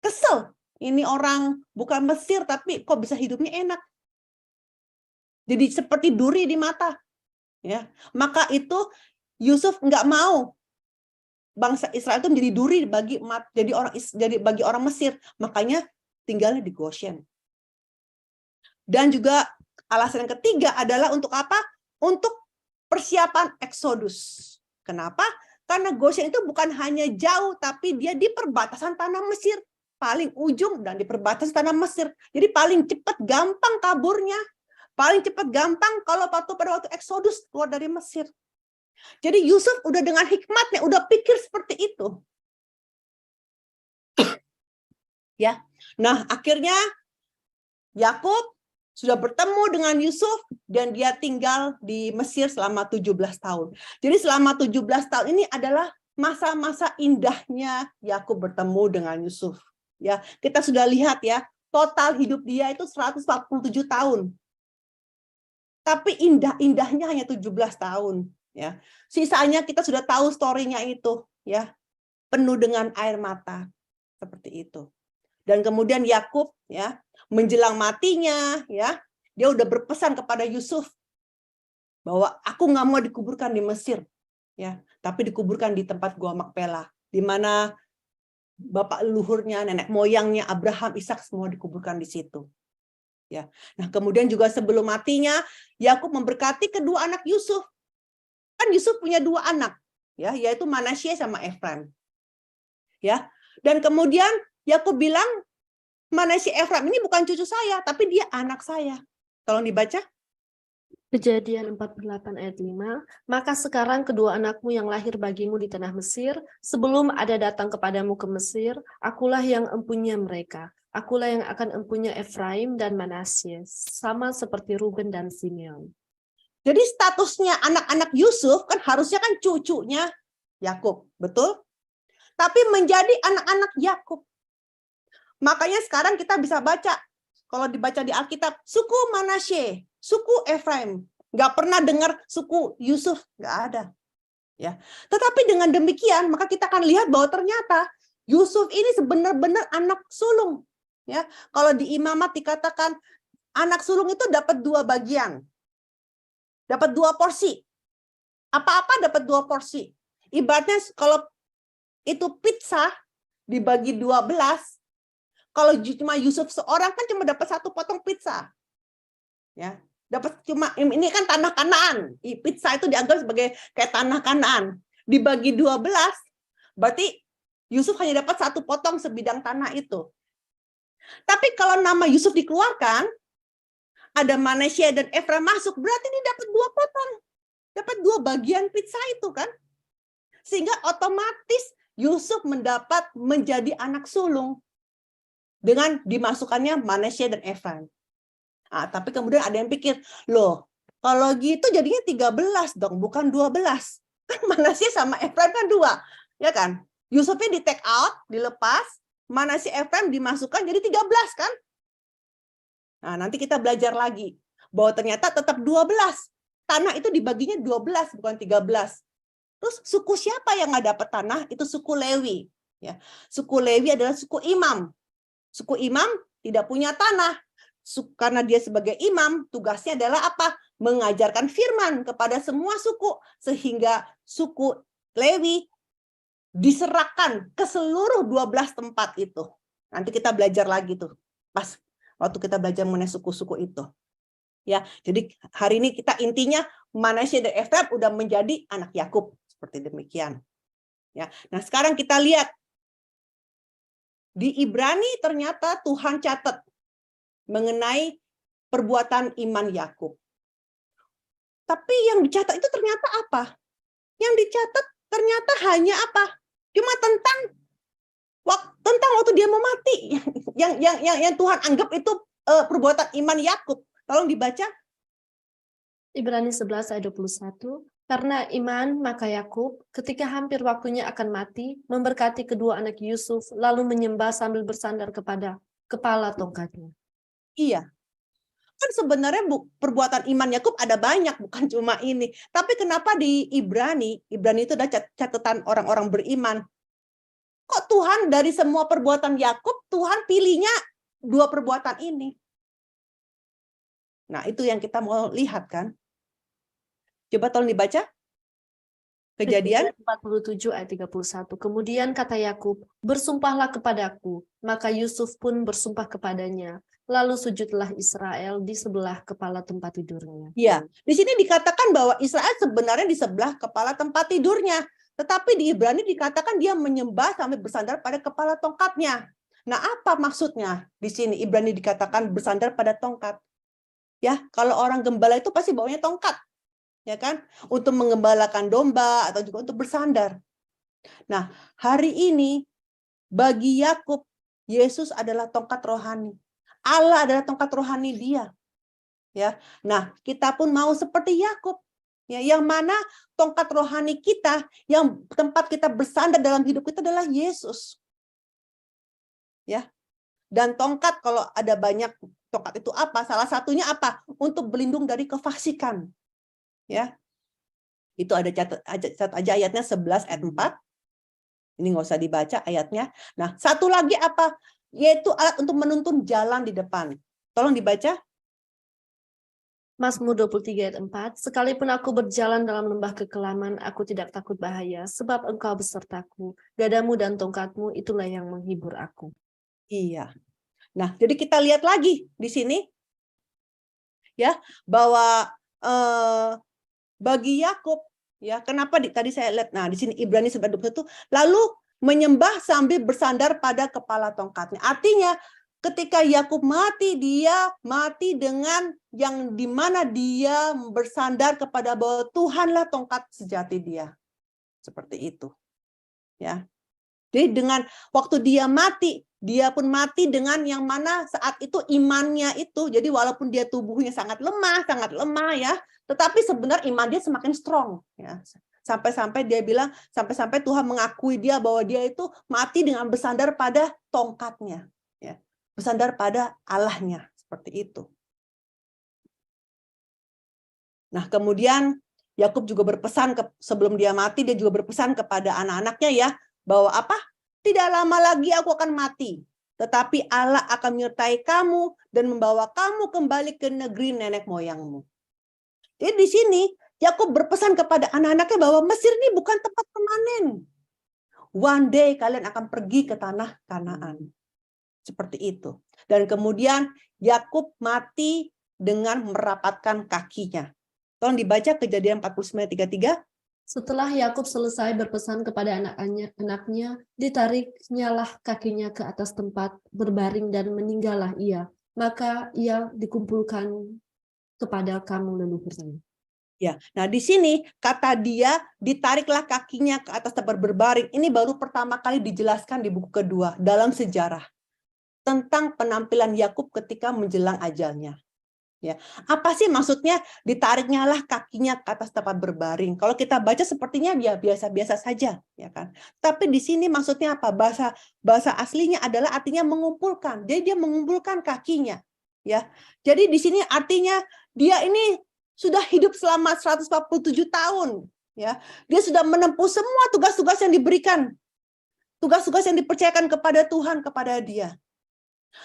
Kesel. Ini orang bukan Mesir tapi kok bisa hidupnya enak. Jadi seperti duri di mata. Ya. Maka itu Yusuf nggak mau bangsa Israel itu menjadi duri bagi orang Mesir. Makanya tinggalnya di Goshen. Dan juga alasan yang ketiga adalah untuk apa? Untuk persiapan Eksodus. Kenapa? Karena Goshen itu bukan hanya jauh, tapi dia di perbatasan tanah Mesir. Paling ujung dan di perbatasan tanah Mesir. Jadi paling cepat gampang kaburnya. Paling cepat gampang kalau pada waktu Eksodus keluar dari Mesir. Jadi Yusuf udah dengan hikmatnya, udah pikir seperti itu. Ya, nah akhirnya Yakub sudah bertemu dengan Yusuf dan dia tinggal di Mesir selama 17 tahun. Jadi selama 17 tahun ini adalah masa-masa indahnya Yakub bertemu dengan Yusuf. Ya, kita sudah lihat ya, total hidup dia itu 147 tahun. Tapi indah-indahnya hanya 17 tahun, ya. Sisanya kita sudah tahu story-nya itu, ya. Penuh dengan air mata seperti itu. Dan kemudian Yakub ya, menjelang matinya ya, dia udah berpesan kepada Yusuf bahwa aku nggak mau dikuburkan di Mesir ya, tapi dikuburkan di tempat gua Makpela, di mana bapak leluhurnya, nenek moyangnya Abraham, Ishak semua dikuburkan di situ. Ya. Nah, kemudian juga sebelum matinya Yakub memberkati kedua anak Yusuf. Kan Yusuf punya 2 anak ya, yaitu Manasye sama Efraim. Ya. Dan kemudian Yakub bilang, Manasye Efraim ini bukan cucu saya, tapi dia anak saya. Tolong dibaca. Kejadian 48 ayat 5, maka sekarang kedua anakmu yang lahir bagimu di tanah Mesir, sebelum ada datang kepadamu ke Mesir, akulah yang empunya mereka. Akulah yang akan empunya Efraim dan Manasye, sama seperti Ruben dan Simeon. Jadi statusnya anak-anak Yusuf kan harusnya kan cucunya Yakub, betul? Tapi menjadi anak-anak Yakub. Makanya sekarang kita bisa baca, kalau dibaca di Alkitab, suku Manasye, suku Efraim. Nggak pernah dengar suku Yusuf, nggak ada. Ya. Tetapi dengan demikian, maka kita akan lihat bahwa ternyata Yusuf ini sebenar-benar anak sulung. Ya. Kalau di Imamat dikatakan, anak sulung itu dapat 2 bagian. Dapat 2 porsi. Apa-apa dapat 2 porsi. Ibaratnya kalau itu pizza dibagi 12, kalau cuma Yusuf seorang kan cuma dapat 1 potong pizza. Ya, dapat cuma ini kan tanah Kanaan. Pizza itu dianggap sebagai kayak tanah Kanaan. Dibagi 12, berarti Yusuf hanya dapat 1 potong sebidang tanah itu. Tapi kalau nama Yusuf dikeluarkan, ada Manasye dan Efraim masuk, berarti dia dapat 2 potong. Dapat 2 bagian pizza itu kan. Sehingga otomatis Yusuf menjadi anak sulung dengan dimasukkannya Manasye dan Efraim. Tapi kemudian ada yang pikir, loh, kalau gitu jadinya 13 dong, bukan 12. Kan Manasye sama Efraim kan 2, ya kan? Yusufnya di take out, dilepas, Manasye Efraim dimasukkan jadi 13 kan? Nah, nanti kita belajar lagi bahwa ternyata tetap 12. Tanah itu dibaginya 12 bukan 13. Terus suku siapa yang nggak dapat tanah? Itu suku Lewi. Ya. Suku Lewi adalah suku imam. Suku imam tidak punya tanah. Karena dia sebagai imam, tugasnya adalah apa? Mengajarkan firman kepada semua suku. Sehingga suku Lewi diserahkan ke seluruh 12 tempat itu. Nanti kita belajar lagi tuh. Pas waktu kita belajar mengenai suku-suku itu. Ya, jadi hari ini kita intinya Manasye dan Efraim udah menjadi anak Yakub seperti demikian. Ya. Nah, sekarang kita lihat di Ibrani ternyata Tuhan catat mengenai perbuatan iman Yakub. Tapi yang dicatat itu ternyata apa? Yang dicatat ternyata hanya apa? Cuma tentang waktu dia mau mati. Yang Tuhan anggap itu perbuatan iman Yakub. Tolong dibaca. Ibrani 11 ayat 21. Karena iman, maka Yakub ketika hampir waktunya akan mati, memberkati kedua anak Yusuf, lalu menyembah sambil bersandar kepada kepala tongkatnya. Iya. Kan sebenarnya perbuatan iman Yakub ada banyak, bukan cuma ini. Tapi kenapa di Ibrani itu ada catatan orang-orang beriman. Kok Tuhan dari semua perbuatan Yakub, Tuhan pilihnya 2 perbuatan ini? Nah, itu yang kita mau lihat kan. Coba tolong dibaca. Kejadian 47 ayat 31. Kemudian kata Yakub, bersumpahlah kepadaku. Maka Yusuf pun bersumpah kepadanya. Lalu sujudlah Israel di sebelah kepala tempat tidurnya. Ya, di sini dikatakan bahwa Israel sebenarnya di sebelah kepala tempat tidurnya. Tetapi di Ibrani dikatakan dia menyembah sampai bersandar pada kepala tongkatnya. Nah, apa maksudnya di sini Ibrani dikatakan bersandar pada tongkat? Ya, kalau orang gembala itu pasti bawanya tongkat, ya kan? Untuk mengembalakan domba atau juga untuk bersandar. Nah, hari ini bagi Yakub, Yesus adalah tongkat rohani. Allah adalah tongkat rohani dia. Ya. Nah, kita pun mau seperti Yakub. Ya, yang mana tongkat rohani kita, yang tempat kita bersandar dalam hidup kita adalah Yesus. Ya. Dan tongkat kalau ada banyak tongkat itu apa? Salah satunya apa? Untuk berlindung dari kefasikan. Ya. Itu ada catat aja ayatnya 11 ayat 4. Ini nggak usah dibaca ayatnya. Nah, satu lagi apa? Yaitu alat untuk menuntun jalan di depan. Tolong dibaca. Mazmur 23 ayat 4. Sekalipun aku berjalan dalam lembah kekelaman, aku tidak takut bahaya, sebab engkau besertaku. Gadamu dan tongkatmu itulah yang menghibur aku. Iya. Nah, jadi kita lihat lagi di sini ya bahwa bagi Yakub ya, kenapa tadi saya lihat di sini Ibrani 11:21 lalu menyembah sambil bersandar pada kepala tongkatnya. Artinya ketika Yakub mati, dia mati dengan yang dimana dia bersandar kepada bahwa Tuhanlah tongkat sejati dia. Seperti itu. Ya. Jadi dengan waktu dia mati, dia pun mati dengan yang mana saat itu imannya itu. Jadi walaupun dia tubuhnya sangat lemah ya, tetapi sebenarnya iman dia semakin strong ya. Sampai-sampai dia bilang, sampai-sampai Tuhan mengakui dia bahwa dia itu mati dengan bersandar pada tongkatnya ya. Bersandar pada Allahnya, seperti itu. Nah, kemudian Yakub juga berpesan sebelum dia mati, dia juga berpesan kepada anak-anaknya ya, bahwa apa? Tidak lama lagi aku akan mati, tetapi Allah akan menyertai kamu dan membawa kamu kembali ke negeri nenek moyangmu. Jadi di sini Yakub berpesan kepada anak-anaknya bahwa Mesir ini bukan tempat permanen. One day kalian akan pergi ke tanah Kanaan. Seperti itu. Dan kemudian Yakub mati dengan merapatkan kakinya. Tolong dibaca Kejadian 49:33. Setelah Yakub selesai berpesan kepada anaknya, ditariknyalah kakinya ke atas tempat berbaring dan meninggallah ia. maka ia dikumpulkan kepada kamu leluhurnya. Ya, nah di sini kata dia ditariklah kakinya ke atas tempat berbaring. Ini baru pertama kali dijelaskan di buku kedua dalam sejarah tentang penampilan Yakub ketika menjelang ajalnya. Ya, apa sih maksudnya ditariknya lah kakinya ke atas tempat berbaring? Kalau kita baca sepertinya dia biasa-biasa saja, ya kan? Tapi di sini maksudnya apa? Bahasa aslinya adalah artinya mengumpulkan. Jadi dia mengumpulkan kakinya, ya. Jadi di sini artinya dia ini sudah hidup selama 147 tahun, ya. Dia sudah menempuh semua tugas-tugas yang diberikan. Tugas-tugas yang dipercayakan kepada Tuhan kepada dia.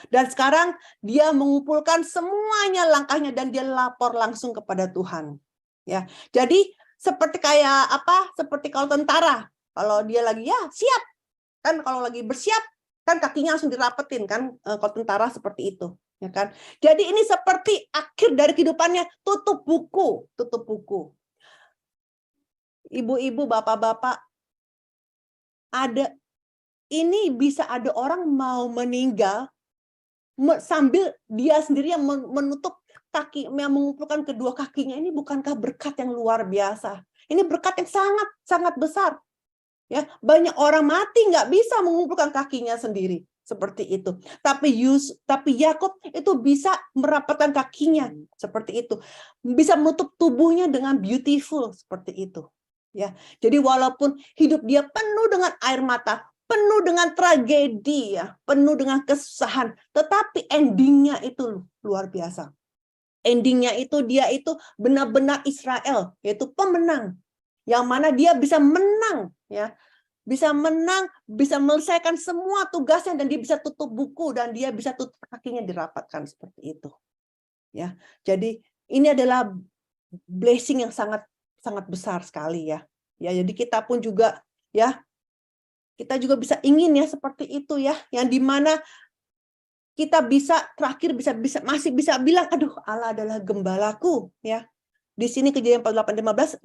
Dan sekarang dia mengumpulkan semuanya langkahnya dan dia lapor langsung kepada Tuhan. Ya, jadi seperti kayak apa? Seperti kalau tentara, kalau dia lagi ya siap, kan kalau lagi bersiap kan kakinya langsung dirapetin kan, kalau tentara seperti itu, ya kan? Jadi ini seperti akhir dari kehidupannya, tutup buku, tutup buku. Ibu-ibu, bapak-bapak, ini bisa ada orang mau meninggal sambil dia sendiri yang menutup kaki, yang mengumpulkan kedua kakinya. Ini bukankah berkat yang luar biasa? Ini berkat yang sangat besar. Ya, banyak orang mati nggak bisa mengumpulkan kakinya sendiri seperti itu. Tapi Yakub itu bisa merapatkan kakinya seperti itu, bisa menutup tubuhnya dengan beautiful seperti itu. Ya, jadi walaupun hidup dia penuh dengan air mata, penuh dengan tragedi, ya, penuh dengan kesusahan, tetapi endingnya itu luar biasa. Endingnya itu dia itu benar-benar Israel, yaitu pemenang, yang mana dia bisa menang, ya, bisa menang, bisa menyelesaikan semua tugasnya dan dia bisa tutup buku dan dia bisa tutup kakinya dirapatkan seperti itu. Ya, jadi ini adalah blessing yang sangat besar sekali ya. Ya, jadi kita pun juga ya. Kita juga bisa ingin ya seperti itu ya, yang dimana kita bisa terakhir masih bisa bilang, aduh Allah adalah gembalaku ya. Di sini Kejadian 48:15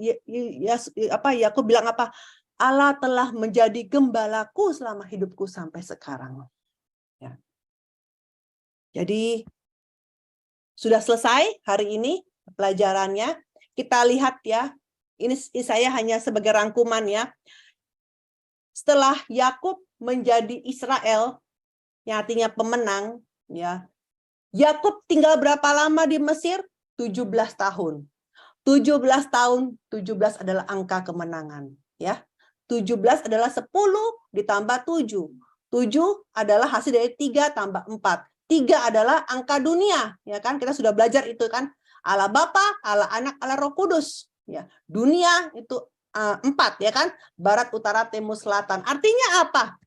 Yakub bilang apa? Allah telah menjadi gembalaku selama hidupku sampai sekarang. Ya. Jadi sudah selesai hari ini pelajarannya. Kita lihat ya, ini saya hanya sebagai rangkuman ya. Setelah Yakub menjadi Israel, yang artinya pemenang, ya. Yakub tinggal berapa lama di Mesir? 17 tahun. 17 tahun, 17 adalah angka kemenangan, ya. 17 adalah 10 ditambah 7. 7 adalah hasil dari 3 tambah 4. 3 adalah angka dunia, ya kan? Kita sudah belajar itu kan. Allah Bapa, Allah Anak, Allah Roh Kudus, ya. Dunia itu 4 ya kan, barat, utara, timur, selatan. Artinya apa?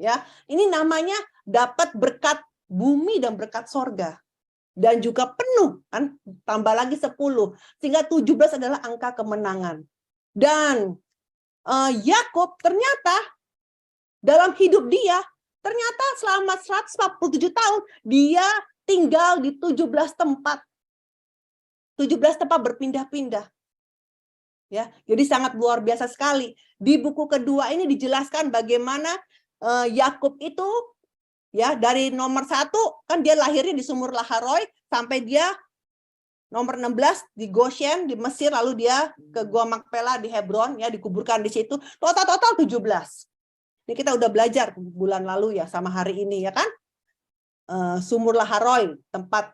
Ya, ini namanya dapat berkat bumi dan berkat sorga. Dan juga penuh kan, tambah lagi 10. Sehingga 17 adalah angka kemenangan. Dan Yakub ternyata dalam hidup dia, ternyata selama 147 tahun dia tinggal di 17 tempat. 17 tempat berpindah-pindah. Ya, jadi sangat luar biasa sekali. Di buku kedua ini dijelaskan bagaimana Yakub itu ya dari nomor 1 kan dia lahirnya di Sumur Laharoy sampai dia nomor 16 di Goshen di Mesir, lalu dia ke Gua Makpela di Hebron ya, dikuburkan di situ. Total 17. Ini kita udah belajar bulan lalu ya sama hari ini ya kan. Sumur Laharoy tempat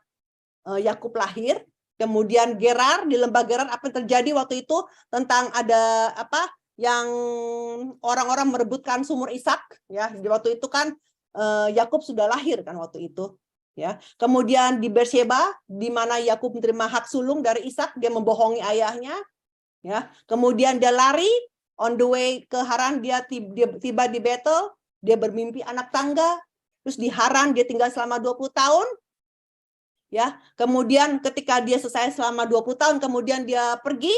Yakub lahir. Kemudian Gerar, di lembah Gerar apa yang terjadi waktu itu tentang ada apa yang orang-orang merebutkan sumur Ishak ya. Di waktu itu kan Yakub sudah lahir kan waktu itu ya. Kemudian di Beersheba di mana Yakub menerima hak sulung dari Ishak, dia membohongi ayahnya ya. Kemudian dia lari on the way ke Haran, dia tiba di Betel, dia bermimpi anak tangga. Terus di Haran dia tinggal selama 20 tahun. Ya, kemudian ketika dia selesai selama 20 tahun, kemudian dia pergi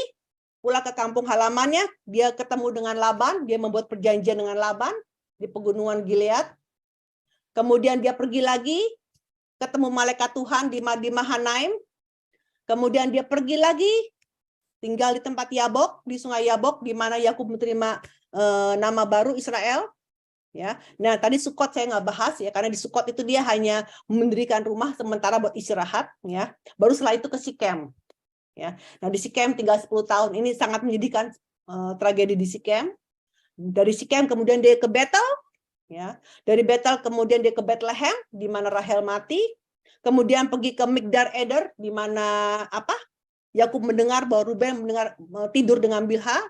pulang ke kampung halamannya, dia ketemu dengan Laban, dia membuat perjanjian dengan Laban di pegunungan Gilead. Kemudian dia pergi lagi, ketemu malaikat Tuhan di Mahanaim. Kemudian dia pergi lagi, tinggal di tempat Yabok, di sungai Yabok, di mana Yakub menerima nama baru Israel. Ya, nah tadi Sukot saya nggak bahas ya, karena di Sukot itu dia hanya mendirikan rumah sementara buat istirahat, ya. Baru setelah itu ke Sikem, ya. Nah di Sikem tinggal 10 tahun, ini sangat menyedihkan, tragedi di Sikem. Dari Sikem kemudian dia ke Betel, ya. Dari Betel kemudian dia ke Bethlehem, di mana Rahel mati. Kemudian pergi ke Migdal Eder, di mana Yakub mendengar bahwa Ruben tidur dengan Bilha,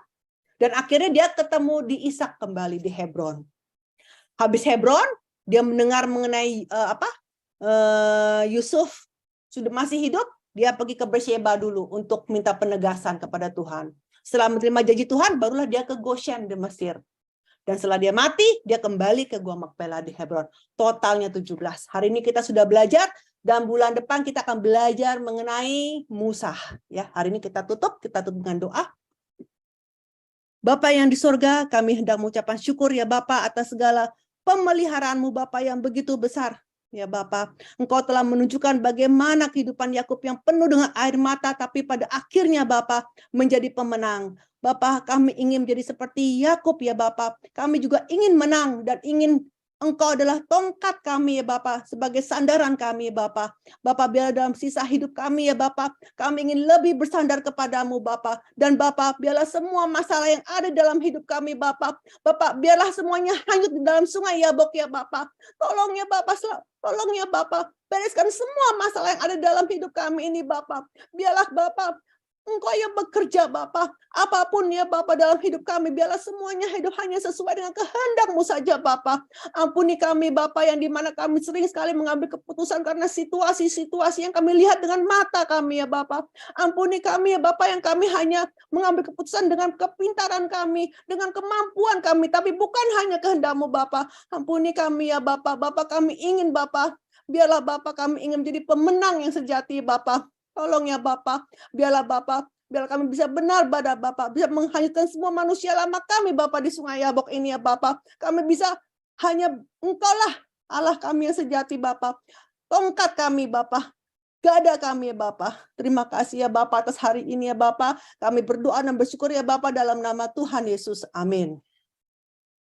dan akhirnya dia ketemu di Ishak kembali di Hebron. Habis Hebron, dia mendengar mengenai Yusuf sudah masih hidup, dia pergi ke Beersheba dulu untuk minta penegasan kepada Tuhan. Setelah menerima janji Tuhan, barulah dia ke Goshen di Mesir. Dan setelah dia mati, dia kembali ke Gua Makpela di Hebron. Totalnya 17. Hari ini kita sudah belajar, dan bulan depan kita akan belajar mengenai Musa. Ya, hari ini kita tutup dengan doa. Bapa yang di sorga, kami hendak mengucapkan syukur ya Bapa atas segala pemeliharaanmu Bapa yang begitu besar. Ya Bapa, Engkau telah menunjukkan bagaimana kehidupan Yakub yang penuh dengan air mata, tapi pada akhirnya Bapa menjadi pemenang. Bapa, kami ingin menjadi seperti Yakub ya Bapa. Kami juga ingin menang dan ingin Engkau adalah tongkat kami ya Bapa, sebagai sandaran kami ya Bapa. Bapa, biar dalam sisa hidup kami ya Bapa, kami ingin lebih bersandar kepadamu Bapa. Dan Bapa, biarlah semua masalah yang ada dalam hidup kami Bapa, biarlah semuanya hanyut di dalam sungai Yabok ya Bapa. Tolong ya Bapa, bereskan semua masalah yang ada dalam hidup kami ini Bapa. Biarlah Bapa, Engkau yang bekerja Bapa, apapun ya Bapa dalam hidup kami, biarlah semuanya hidup hanya sesuai dengan kehendak-Mu saja Bapa. Ampuni kami Bapa, yang dimana kami sering sekali mengambil keputusan karena situasi-situasi yang kami lihat dengan mata kami ya Bapa. Ampuni kami ya Bapa, yang kami hanya mengambil keputusan dengan kepintaran kami, dengan kemampuan kami, tapi bukan hanya kehendak-Mu Bapa. Ampuni kami ya Bapa, kami ingin Bapa, biarlah Bapa kami ingin menjadi pemenang yang sejati Bapa. Tolong ya Bapa, biarlah kami bisa benar pada Bapa, bisa menghanyutkan semua manusia lama kami Bapa di Sungai Yabok ini ya Bapa. Kami bisa hanya Engkaulah Allah kami yang sejati Bapa. Tongkat kami Bapa, gada kami ya Bapa. Terima kasih ya Bapa atas hari ini ya Bapa. Kami berdoa dan bersyukur ya Bapa dalam nama Tuhan Yesus. Amin.